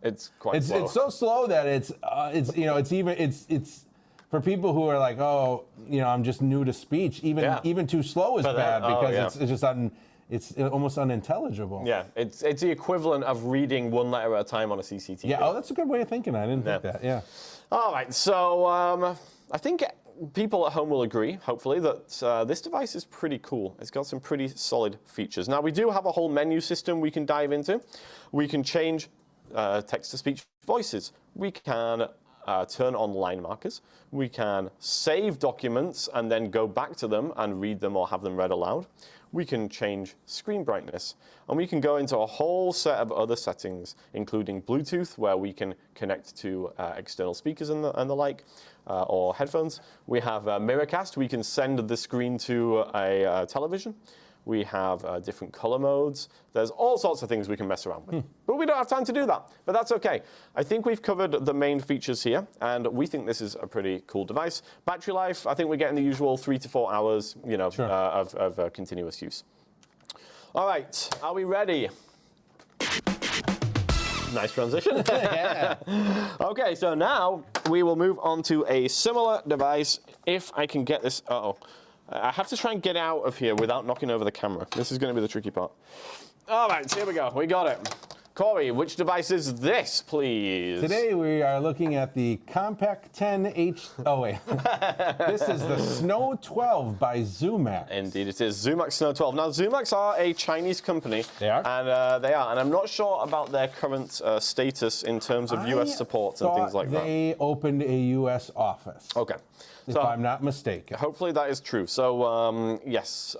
Speaker 3: It's quite
Speaker 2: It's
Speaker 3: slow.
Speaker 2: it's so slow that it's for people who are like, oh, I'm just new to speech. Even too slow is
Speaker 3: For that,
Speaker 2: bad because
Speaker 3: yeah.
Speaker 2: it's just it's almost unintelligible.
Speaker 3: Yeah, it's the equivalent of reading one letter at a time on a CCTV.
Speaker 2: Yeah. Oh, that's a good way of thinking. I didn't think that. Yeah.
Speaker 3: All right, so I think people at home will agree, hopefully, that this device is pretty cool. It's got some pretty solid features. Now, we do have a whole menu system we can dive into. We can change text-to-speech voices. We can turn on line markers. We can save documents and then go back to them and read them or have them read aloud. We can change screen brightness, and we can go into a whole set of other settings, including Bluetooth, where we can connect to external speakers and the like, or headphones. We have Mirrorcast. We can send the screen to a television. We have different color modes. There's all sorts of things we can mess around with. But we don't have time to do that. But that's okay. I think we've covered the main features here, and we think this is a pretty cool device. Battery life, I think we're getting the usual 3 to 4 hours,
Speaker 2: Sure.
Speaker 3: of continuous use. All right, are we ready? Nice transition.
Speaker 2: Yeah.
Speaker 3: Okay, so now we will move on to a similar device. If I can get this, I have to try and get out of here without knocking over the camera. This is going to be the tricky part. All right, here we go. We got it. Corey, which device is this, please?
Speaker 2: Today we are looking at the Compact 10H. Oh wait, this is the Snow 12 by Zoomax.
Speaker 3: Indeed, it is Zoomax Snow 12. Now, Zoomax are a Chinese company.
Speaker 2: They are?
Speaker 3: And and I'm not sure about their current status in terms of US support and things like that.
Speaker 2: They opened a US office.
Speaker 3: Okay.
Speaker 2: If I'm not mistaken.
Speaker 3: Hopefully that is true. So yes,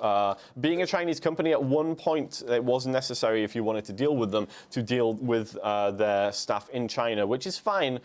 Speaker 3: being a Chinese company, at one point it was necessary, if you wanted to deal with them, to deal with their staff in China, which is fine,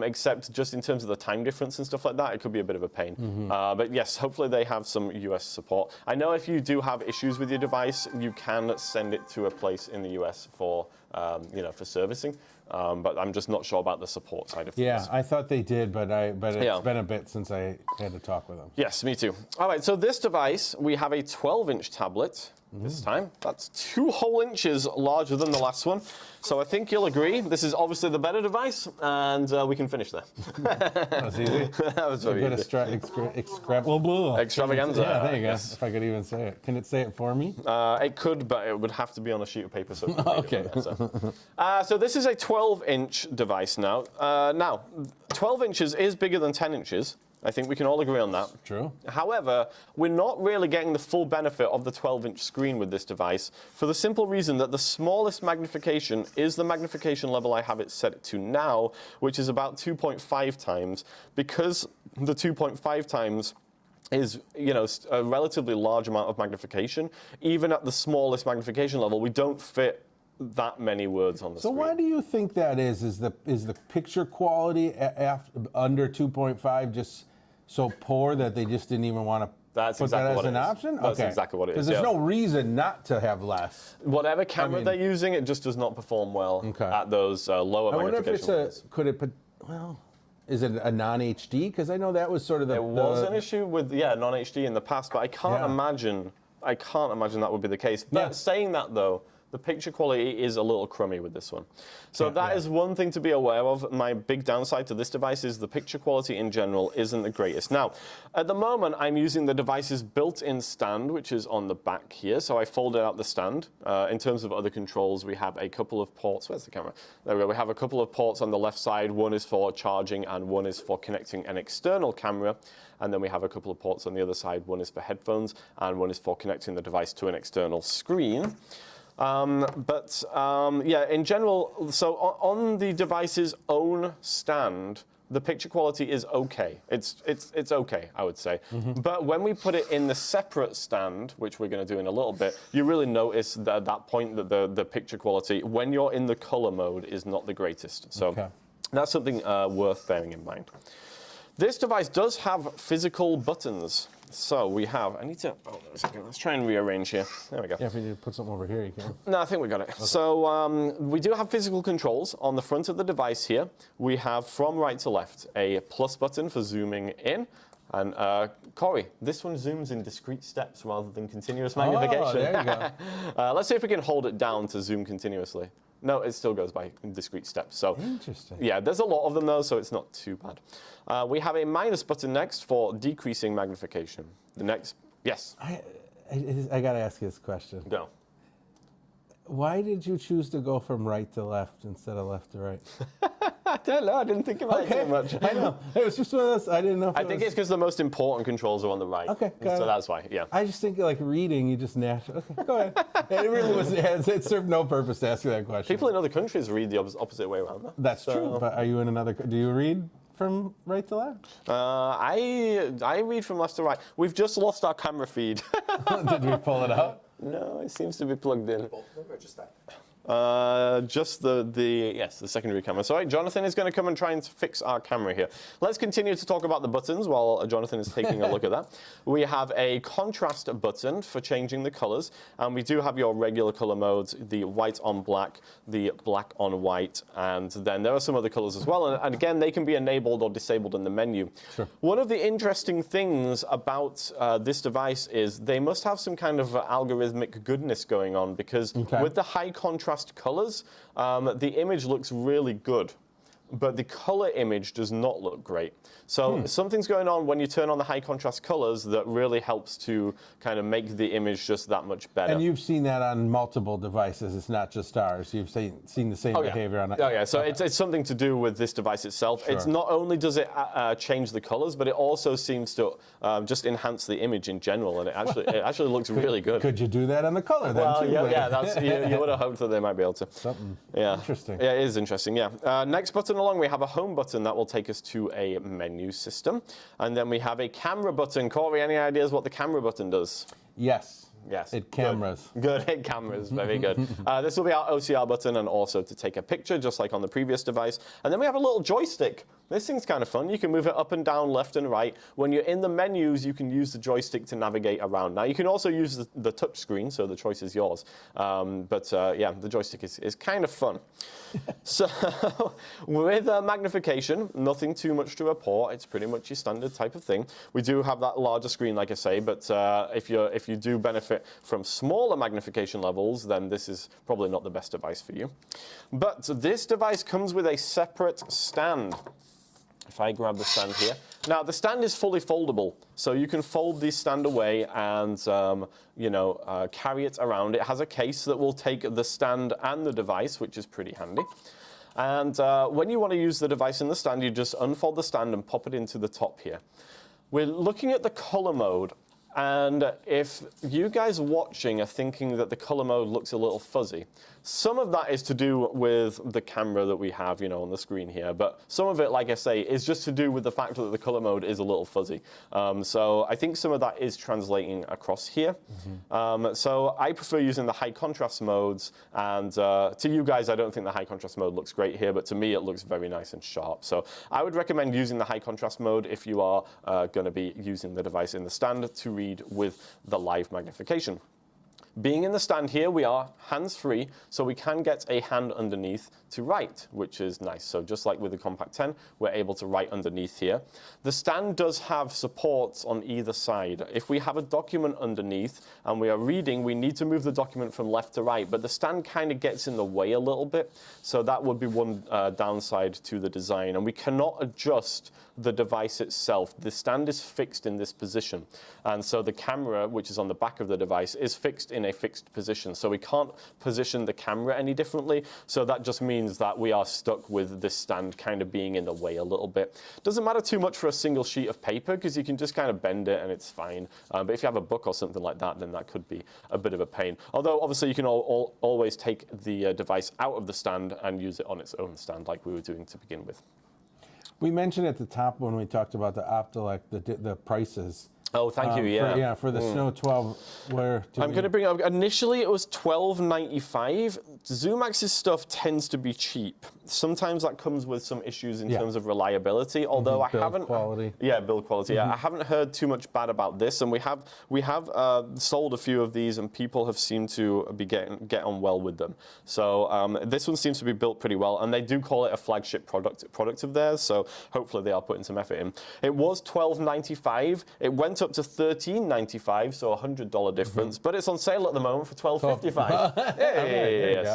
Speaker 3: except just in terms of the time difference and stuff like that, it could be a bit of a pain. But yes, hopefully they have some US support. I know if you do have issues with your device, you can send it to a place in the US for for servicing. But I'm just not sure about the support side of things.
Speaker 2: Yeah, I thought they did, but it's been a bit since I had to talk with them.
Speaker 3: Yes, me too. All right, so this device, we have a 12-inch tablet this time. That's 2 whole inches larger than the last one. So I think you'll agree, this is obviously the better device, and we can finish there.
Speaker 2: That was easy.
Speaker 3: That was
Speaker 2: A
Speaker 3: very
Speaker 2: bit
Speaker 3: easy.
Speaker 2: of
Speaker 3: Extravaganza.
Speaker 2: Yeah, there you go.
Speaker 3: Yes.
Speaker 2: If I could even say it. Can it say it for me?
Speaker 3: It could, but it would have to be on a sheet of paper. So
Speaker 2: Okay.
Speaker 3: So this is a 12-inch device now. Now, 12 inches is bigger than 10 inches. I think we can all agree on that.
Speaker 2: True.
Speaker 3: However, we're not really getting the full benefit of the 12-inch screen with this device for the simple reason that the smallest magnification is the magnification level I have it set to now, which is about 2.5 times. Because the 2.5 times is, a relatively large amount of magnification, even at the smallest magnification level, we don't fit that many words on the
Speaker 2: So
Speaker 3: screen.
Speaker 2: why do you think that is? Is the picture quality under 2.5 just so poor that they just didn't even want to
Speaker 3: That's
Speaker 2: put
Speaker 3: exactly
Speaker 2: that
Speaker 3: what
Speaker 2: as an
Speaker 3: it is.
Speaker 2: option?
Speaker 3: That's
Speaker 2: Okay.
Speaker 3: exactly what it is,
Speaker 2: Because there's
Speaker 3: yeah.
Speaker 2: no reason not to have less.
Speaker 3: Whatever camera
Speaker 2: mean-
Speaker 3: they're using, it just does not perform well
Speaker 2: Okay.
Speaker 3: at those lower
Speaker 2: I wonder if
Speaker 3: magnification
Speaker 2: it's
Speaker 3: levels.
Speaker 2: is it a non-HD? Because I know that was sort of the...
Speaker 3: There was an issue with non-HD in the past, but I can't
Speaker 2: Yeah.
Speaker 3: imagine. I can't imagine that would be the case. But saying that though, the picture quality is a little crummy with this one. So that is one thing to be aware of. My big downside to this device is the picture quality in general isn't the greatest. Now, at the moment, I'm using the device's built-in stand, which is on the back here. So I folded out the stand. In terms of other controls, we have a couple of ports. Where's the camera? There we go. We have a couple of ports on the left side. One is for charging and one is for connecting an external camera. And then we have a couple of ports on the other side. One is for headphones and one is for connecting the device to an external screen. Yeah, in general, so on the device's own stand, the picture quality is okay. It's okay, I would say. But when we put it in the separate stand, which we're going to do in a little bit, you really notice that at that point that the picture quality, when you're in the color mode, is not the greatest. So that's something worth bearing in mind. This device does have physical buttons. So we have, I need to, hold on a second, let's try and rearrange here. There we go.
Speaker 2: Yeah, if you need to put something over here, you can.
Speaker 3: No, I think we got it. Okay. So we do have physical controls on the front of the device here. We have from right to left a plus button for zooming in. And Cory, this one zooms in discrete steps rather than continuous magnification.
Speaker 2: Oh, there you go.
Speaker 3: Let's see if we can hold it down to zoom continuously. No, it still goes by discrete steps. So,
Speaker 2: interesting.
Speaker 3: Yeah, there's a lot of them though, so it's not too bad. We have a minus button next for decreasing magnification. The next, yes.
Speaker 2: I got to ask you this question.
Speaker 3: Go.
Speaker 2: Why did you choose to go from right to left instead of left to right?
Speaker 3: I don't know. I didn't think about it too much.
Speaker 2: I know. It was just one of those. I didn't know.
Speaker 3: I think it's because the most important controls are on the right.
Speaker 2: Okay.
Speaker 3: So that's why. Yeah.
Speaker 2: I just think like reading, you just naturally. Okay, go ahead. It really was. It served no purpose to ask you that question.
Speaker 3: People in other countries read the opposite way around.
Speaker 2: That's true. But are you in another? Do you read from right to left?
Speaker 3: I read from left to right. We've just lost our camera feed.
Speaker 2: Did we pull it out?
Speaker 3: No, it seems to be plugged in.
Speaker 4: Both of them or just that?
Speaker 3: Just the secondary camera. Sorry, Jonathan is going to come and try and fix our camera here. Let's continue to talk about the buttons while Jonathan is taking a look at that. We have a contrast button for changing the colors, and we do have your regular color modes, the white on black, the black on white, and then there are some other colors as well. And again, they can be enabled or disabled in the menu.
Speaker 2: Sure. One
Speaker 3: of the interesting things about this device is they must have some kind of algorithmic goodness going on, because with the high contrast colors, the image looks really good, but the color image does not look great. So something's going on when you turn on the high contrast colors that really helps to kind of make the image just that much better.
Speaker 2: And you've seen that on multiple devices. It's not just ours. You've seen the same behavior on it.
Speaker 3: Oh yeah, so it's something to do with this device itself. Sure. It's not only does it change the colors, but it also seems to just enhance the image in general, and it actually looks really good.
Speaker 2: Could you do that on the color then too?
Speaker 3: Yeah, that's, you would have hoped that they might be able to.
Speaker 2: Something
Speaker 3: interesting. Yeah, it is interesting, yeah. Next button along, we have a home button that will take us to a menu system. And then we have a camera button. Cory, any ideas what the camera button does?
Speaker 2: Yes.
Speaker 3: Yes.
Speaker 2: It cameras.
Speaker 3: Good. It cameras. Very good. This will be our OCR button, and also to take a picture, just like on the previous device. And then we have a little joystick. This thing's kind of fun. You can move it up and down, left and right. When you're in the menus, you can use the joystick to navigate around. Now, you can also use the touch screen, so the choice is yours. Yeah, the joystick is kind of fun. So with magnification, nothing too much to report. It's pretty much your standard type of thing. We do have that larger screen, like I say, but if you do benefit from smaller magnification levels, then this is probably not the best device for you. But this device comes with a separate stand. If I grab the stand here. Now, the stand is fully foldable, so you can fold this stand away and, carry it around. It has a case that will take the stand and the device, which is pretty handy. And when you want to use the device in the stand, you just unfold the stand and pop it into the top here. We're looking at the color mode. And if you guys watching are thinking that the color mode looks a little fuzzy, some of that is to do with the camera that we have, on the screen here. But some of it, like I say, is just to do with the fact that the color mode is a little fuzzy. So I think some of that is translating across here. So I prefer using the high contrast modes. And to you guys, I don't think the high contrast mode looks great here, but to me, it looks very nice and sharp. So I would recommend using the high contrast mode if you are going to be using the device in the stand to read with the live magnification. Being in the stand here, we are hands-free, so we can get a hand underneath to write, which is nice. So just like with the Compact 10, we're able to write underneath here. The stand does have supports on either side. If we have a document underneath and we are reading, we need to move the document from left to right, but the stand kind of gets in the way a little bit, so that would be one downside to the design. And we cannot adjust the device itself. The stand is fixed in this position, and so the camera, which is on the back of the device, is fixed in a fixed position, so we can't position the camera any differently. So that just means that we are stuck with this stand kind of being in the way a little bit. Doesn't matter too much for a single sheet of paper, because you can just kind of bend it and it's fine. But if you have a book or something like that, then that could be a bit of a pain. Although obviously you can always take the device out of the stand and use it on its own stand like we were doing to begin with.
Speaker 2: We mentioned at the top when we talked about the Optelec, the prices.
Speaker 3: Oh, thank you. Yeah.
Speaker 2: For the Snow 12,
Speaker 3: I'm going to bring it up. Initially, it was $12.95. Zoomax's stuff tends to be cheap. Sometimes that comes with some issues in terms of reliability. Although I haven't
Speaker 2: quality.
Speaker 3: Yeah, build quality. Yeah, I haven't heard too much bad about this, and we have sold a few of these, and people have seemed to be get on well with them. So this one seems to be built pretty well, and they do call it a flagship product of theirs. So hopefully they are putting some effort in. It was $12.95. It went up to $13.95, so a $100 difference. But it's on sale at the moment for $12.55. Yeah.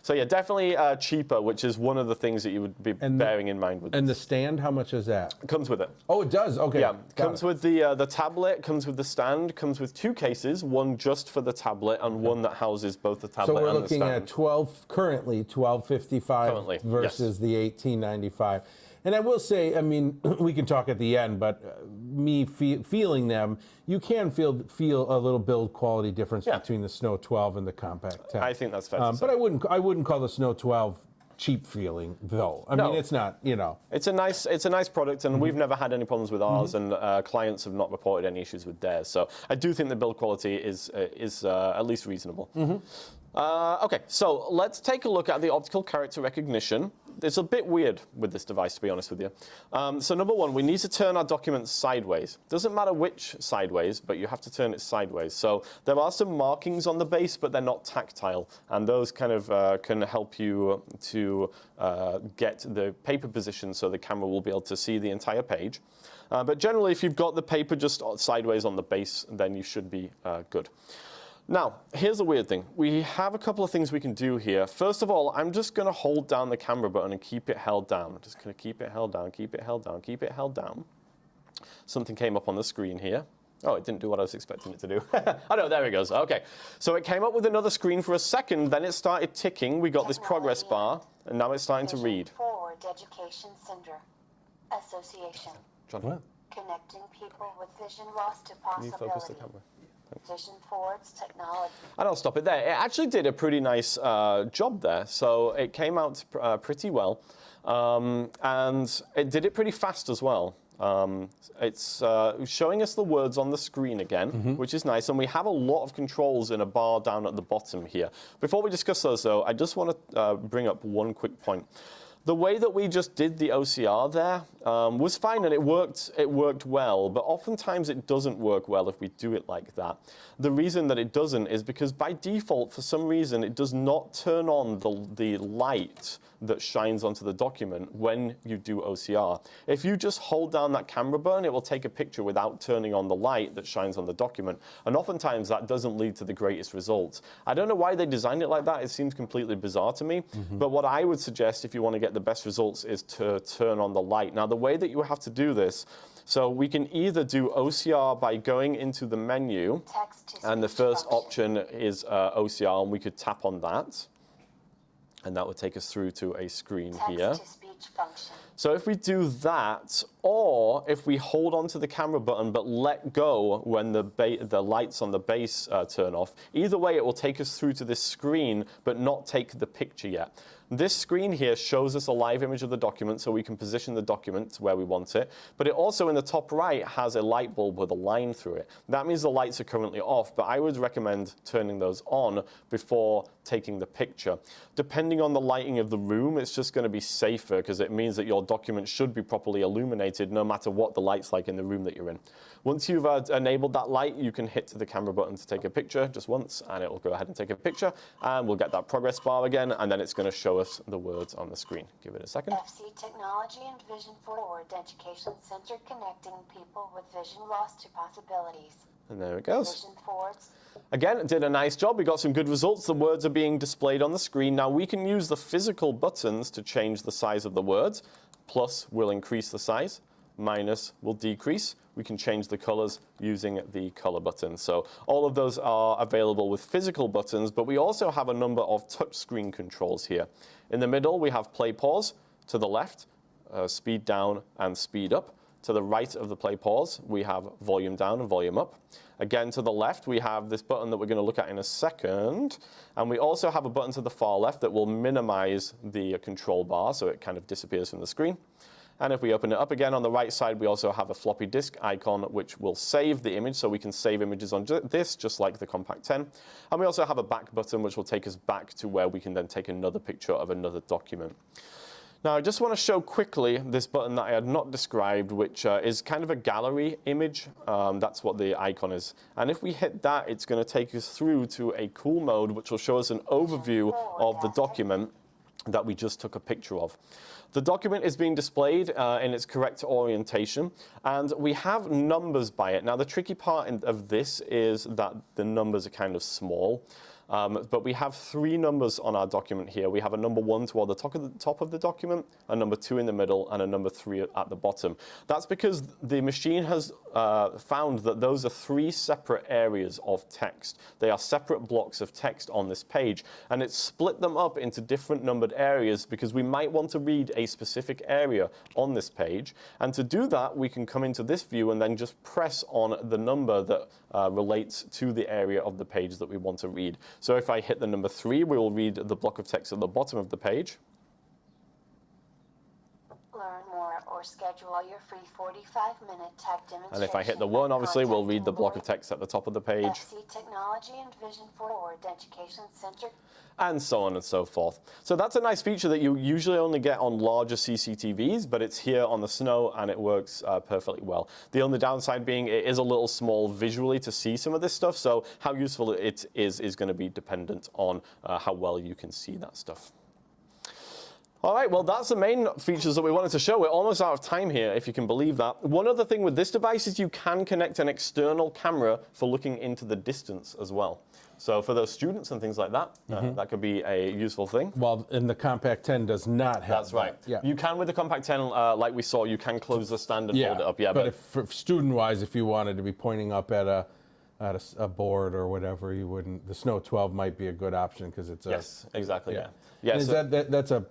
Speaker 3: So yeah, definitely cheaper, which is one of the things that you would be bearing in mind with.
Speaker 2: And the stand, how much is that?
Speaker 3: It comes with it.
Speaker 2: Oh, it does. Okay.
Speaker 3: Yeah, comes with the tablet, comes with the stand, comes with two cases, one just for the tablet and one that houses both the tablet and the stand.
Speaker 2: So we're looking at currently $12.55 versus the $18.95. And I will say, I mean, we can talk at the end, but me feeling them, you can feel a little build quality difference between the Snow 12 and the Compact 10.
Speaker 3: I think that's fair to say.
Speaker 2: But I wouldn't call the Snow 12 cheap feeling, though. I mean, it's not, you know.
Speaker 3: It's a nice product, and we've never had any problems with ours, and clients have not reported any issues with theirs. So I do think the build quality is at least reasonable. Okay, so let's take a look at the optical character recognition. It's a bit weird with this device, to be honest with you. So number one, we need to turn our document sideways. Doesn't matter which sideways, but you have to turn it sideways. So there are some markings on the base, but they're not tactile, and those kind of can help you to get the paper position so the camera will be able to see the entire page. But generally, if you've got the paper just sideways on the base, then you should be good. Now, here's the weird thing. We have a couple of things we can do here. First of all, I'm just going to hold down the camera button and keep it held down. I'm just going to keep it held down, keep it held down, keep it held down. Something came up on the screen here. Oh, it didn't do what I was expecting it to do. Oh, no, there it goes. Okay. So it came up with another screen for a second, then it started ticking. We got this progress bar, and now it's starting to read.
Speaker 5: Forward Education Center Association.
Speaker 3: John, what?
Speaker 5: Connecting people with vision loss to
Speaker 3: Can you focus the
Speaker 5: possibility.
Speaker 3: camera?
Speaker 5: Vision Forward's technology.
Speaker 3: And I'll stop it there. It actually did a pretty nice job there. So it came out pretty well. And it did it pretty fast as well. It's showing us the words on the screen again, which is nice. And we have a lot of controls in a bar down at the bottom here. Before we discuss those, though, I just want to bring up one quick point. The way that we just did the OCR there was fine, and it worked well, but oftentimes it doesn't work well if we do it like that. The reason that it doesn't is because by default, for some reason, it does not turn on the light that shines onto the document when you do OCR. If you just hold down that camera button, it will take a picture without turning on the light that shines on the document. And oftentimes that doesn't lead to the greatest results. I don't know why they designed it like that. It seems completely bizarre to me. But what I would suggest if you want to get the best results is to turn on the light. Now, the way that you have to do this, so we can either do OCR by going into the menu, and the first option is OCR, and we could tap on that. And that would take us through to a screen here. So if we do that, or if we hold on to the camera button but let go when the lights on the base turn off, either way it will take us through to this screen but not take the picture yet. This screen here shows us a live image of the document so we can position the document where we want it, but it also in the top right has a light bulb with a line through it. That means the lights are currently off, but I would recommend turning those on before taking the picture. Depending on the lighting of the room, it's just going to be safer, because it means that your document should be properly illuminated no matter what the light's like in the room that you're in. Once you've enabled that light, you can hit the camera button to take a picture just once, and it will go ahead and take a picture, and we'll get that progress bar again, and then it's going to show us the words on the screen. Give it a second.
Speaker 5: FC Technology and Vision Forward Education Center, connecting people with vision loss to possibilities.
Speaker 3: And there it goes.
Speaker 5: Vision Forwards.
Speaker 3: Again, it did a nice job. We got some good results. The words are being displayed on the screen. Now we can use the physical buttons to change the size of the words. Plus will increase the size. Minus will decrease. We can change the colors using the color button. So all of those are available with physical buttons, but we also have a number of touchscreen controls here. In the middle, we have play pause. To the left, speed down and speed up. To the right of the play pause, we have volume down and volume up. Again, to the left, we have this button that we're going to look at in a second. And we also have a button to the far left that will minimize the control bar, so it kind of disappears from the screen. And if we open it up again on the right side, we also have a floppy disk icon, which will save the image, so we can save images on this, just like the Compact 10. And we also have a back button, which will take us back to where we can then take another picture of another document. Now, I just want to show quickly this button that I had not described, which is kind of a gallery image. That's what the icon is. And if we hit that, it's going to take us through to a cool mode, which will show us an overview of the document that we just took a picture of. The document is being displayed in its correct orientation, and we have numbers by it. Now, the tricky part of this is that the numbers are kind of small. But we have 3 numbers on our document here. We have a number 1 toward the top of the document, a number 2 in the middle, and a number 3 at the bottom. That's because the machine has found that those are 3 separate areas of text. They are separate blocks of text on this page, and it's split them up into different numbered areas because we might want to read a specific area on this page. And to do that, we can come into this view and then just press on the number that relates to the area of the page that we want to read. So if I hit the number 3, we will read the block of text at the bottom of the page.
Speaker 5: Learn more or schedule your free 45-minute tech demonstration.
Speaker 3: And if I hit the 1, obviously, we'll read the block of text at the top of the page.
Speaker 5: FC Technology and Vision Forward Education Center.
Speaker 3: And so on and so forth. So that's a nice feature that you usually only get on larger CCTVs, but it's here on the Snow and it works perfectly well. The only downside being it is a little small visually to see some of this stuff, so how useful it is going to be dependent on how well you can see that stuff. All right, well, that's the main features that we wanted to show. We're almost out of time here, if you can believe that. One other thing with this device is you can connect an external camera for looking into the distance as well. So for those students and things like that, that could be a useful thing.
Speaker 2: Well, and the Compact 10 does not have
Speaker 3: That's right.
Speaker 2: Yeah.
Speaker 3: You can with the Compact 10, like we saw, you can close the stand and hold it up. Yeah,
Speaker 2: but if, for student-wise, if you wanted to be pointing up at a board or whatever, you wouldn't. The Snow 12 might be a good option because it's a...
Speaker 3: Yes, exactly, yeah.
Speaker 2: Is that's a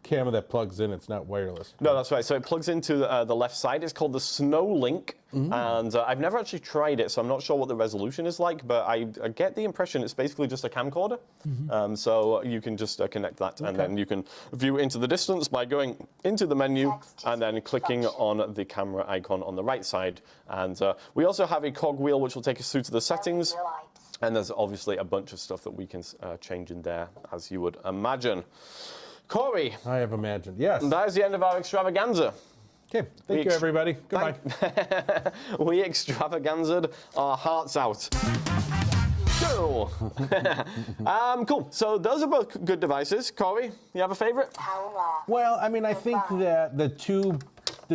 Speaker 2: camera that plugs in, it's not wireless.
Speaker 3: No, that's right. So it plugs into the left side. It's called the Snow Link, and I've never actually tried it, so I'm not sure what the resolution is like, but I get the impression it's basically just a camcorder. So you can just connect that, and then you can view into the distance by going into the menu and then clicking on the camera icon on the right side. And we also have a cog wheel, which will take us through to the settings. And there's obviously a bunch of stuff that we can change in there, as you would imagine. Cory.
Speaker 2: I have imagined, yes.
Speaker 3: That is the end of our extravaganza.
Speaker 2: Okay, thank you, everybody. Goodbye.
Speaker 3: We extravaganza'd our hearts out. Cool. Cool. So those are both good devices. Cory, you have a favorite?
Speaker 2: Well, I mean, I think that the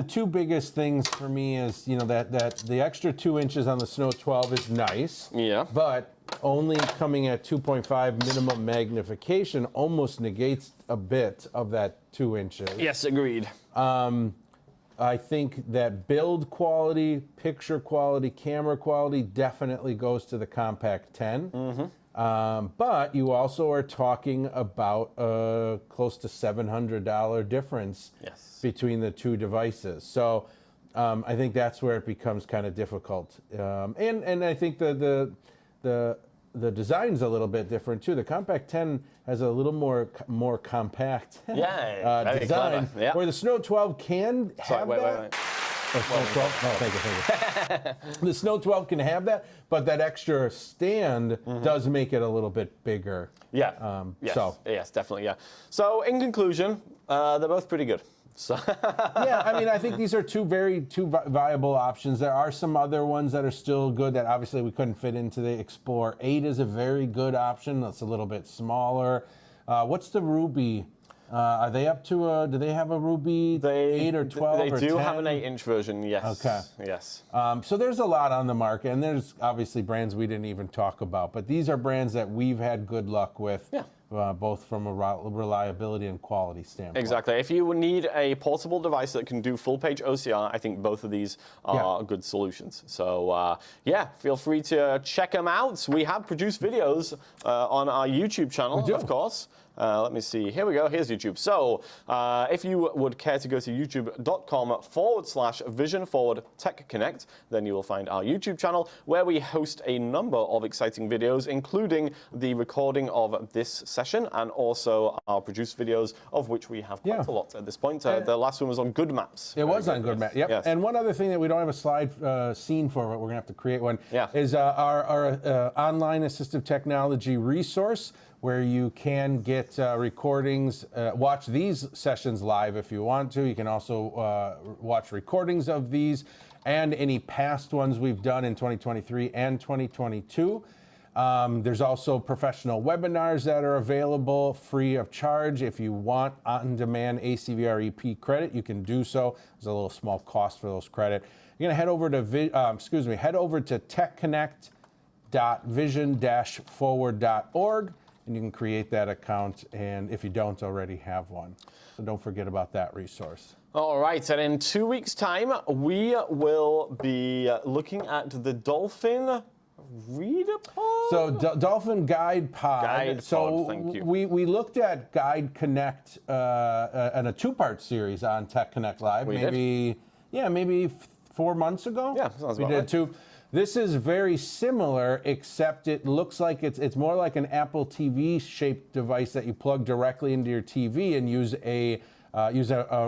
Speaker 2: two biggest things for me is, you know, that the extra 2 inches on the Snow 12 is nice.
Speaker 3: Yeah.
Speaker 2: But only coming at 2.5 minimum magnification almost negates a bit of that 2 inches.
Speaker 3: Yes, agreed.
Speaker 2: I think that build quality, picture quality, camera quality definitely goes to the Compact 10. But you also are talking about a close to $700 difference between the two devices. So I think that's where it becomes kind of difficult. And I think the design's a little bit different too. The Compact 10 has a little more compact design, where the Snow 12 can have that. Snow 12? Oh, thank you. The Snow 12 can have that, but that extra stand does make it a little bit bigger.
Speaker 3: Yeah. Yes, definitely, yeah. So in conclusion, they're both pretty good. So
Speaker 2: Yeah, I mean, I think these are two viable options. There are some other ones that are still good that obviously we couldn't fit into the Explorer. 8 is a very good option. That's a little bit smaller. What's the Ruby? Are they up to do they have a Ruby 8 or 12
Speaker 3: They
Speaker 2: or
Speaker 3: do
Speaker 2: 10?
Speaker 3: have an 8-inch version, yes.
Speaker 2: Okay.
Speaker 3: Yes.
Speaker 2: So there's a lot on the market, and there's obviously brands we didn't even talk about. But these are brands that we've had good luck with, both from a reliability and quality standpoint.
Speaker 3: Exactly. If you need a portable device that can do full-page OCR, I think both of these are good solutions. So, yeah, feel free to check them out. We have produced videos on our YouTube channel, of course. Let me see. Here we go. Here's YouTube. So if you would care to go to youtube.com/vision-forward-tech-connect, then you will find our YouTube channel where we host a number of exciting videos, including the recording of this session and also our produced videos, of which we have quite a lot at this point. The last one was on Good Maps.
Speaker 2: It was on Good Maps. Yep. Yes. And one other thing that we don't have a slide scene for, but we're going to have to create one, is our online assistive technology resource, where you can get recordings, watch these sessions live if you want to. You can also watch recordings of these and any past ones we've done in 2023 and 2022. There's also professional webinars that are available free of charge. If you want on-demand ACVR EP credit, you can do so. There's a little small cost for those credit. You're going to head over to techconnect.vision-forward.org. and you can create that account, and if you don't already have one. So don't forget about that resource.
Speaker 3: All right, and in 2 weeks' time, we will be looking at the Dolphin Reader Pod?
Speaker 2: So Dolphin Guide Pod.
Speaker 3: Thank you.
Speaker 2: We looked at Guide Connect in a two-part series on Tech Connect Live. Maybe 4 months ago.
Speaker 3: Yeah, sounds about
Speaker 2: we did
Speaker 3: right.
Speaker 2: two. This is very similar, except it looks like it's more like an Apple TV shaped device that you plug directly into your TV and use a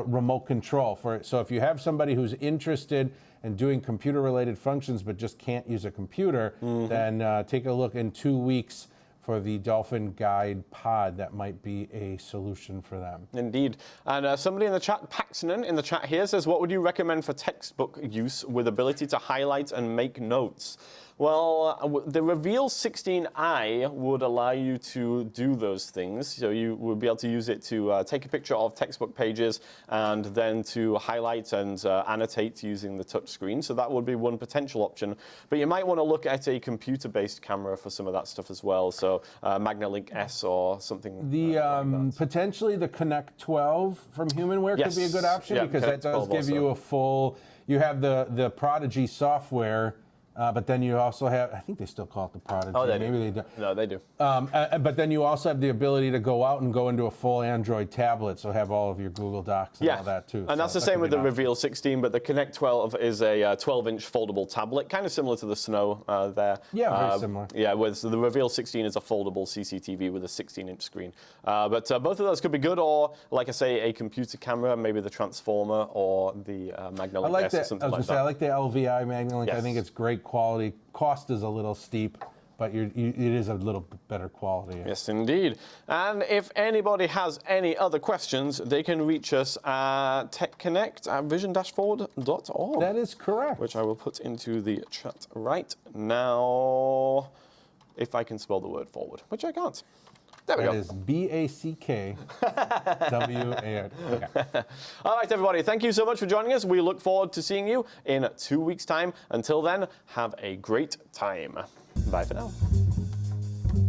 Speaker 2: remote control for it. So if you have somebody who's interested in doing computer related functions but just can't use a computer, then take a look in 2 weeks for the Dolphin Guide Pod. That might be a solution for them.
Speaker 3: Indeed. And somebody in the chat, Paxton in the chat here, says, what would you recommend for textbook use with ability to highlight and make notes? Well, the Reveal 16i would allow you to do those things. So you would be able to use it to take a picture of textbook pages and then to highlight and annotate using the touch screen. So that would be one potential option. But you might want to look at a computer-based camera for some of that stuff as well. So MagnaLink S or something.
Speaker 2: The potentially the Connect 12 from HumanWare could be a good option, because that does give you a full. You have the Prodigy software. But then you also have, I think they still call it the Prodigy.
Speaker 3: Oh, they
Speaker 2: Maybe
Speaker 3: do.
Speaker 2: they don't.
Speaker 3: No, they do.
Speaker 2: But then you also have the ability to go out and go into a full Android tablet, so have all of your Google Docs and all that too.
Speaker 3: And that's the same with the Reveal 16, but the Connect 12 is a 12-inch foldable tablet, kind of similar to the Snow there.
Speaker 2: Yeah, very similar.
Speaker 3: Yeah, with the Reveal 16 is a foldable CCTV with a 16-inch screen. But both of those could be good, or like I say, a computer camera, maybe the Transformer or the MagnaLink S or something like that.
Speaker 2: I like the LVI MagnaLink.
Speaker 3: Yes.
Speaker 2: I think it's great quality. Cost is a little steep, but it is a little better quality.
Speaker 3: Yes, indeed. And if anybody has any other questions, they can reach us at techconnect@vision-forward.org.
Speaker 2: That is correct.
Speaker 3: Which I will put into the chat right now, if I can spell the word forward, which I can't. There we go.
Speaker 2: That is BACKWAR. Okay.
Speaker 3: All right, everybody. Thank you so much for joining us. We look forward to seeing you in 2 weeks' time. Until then, have a great time. Bye for now.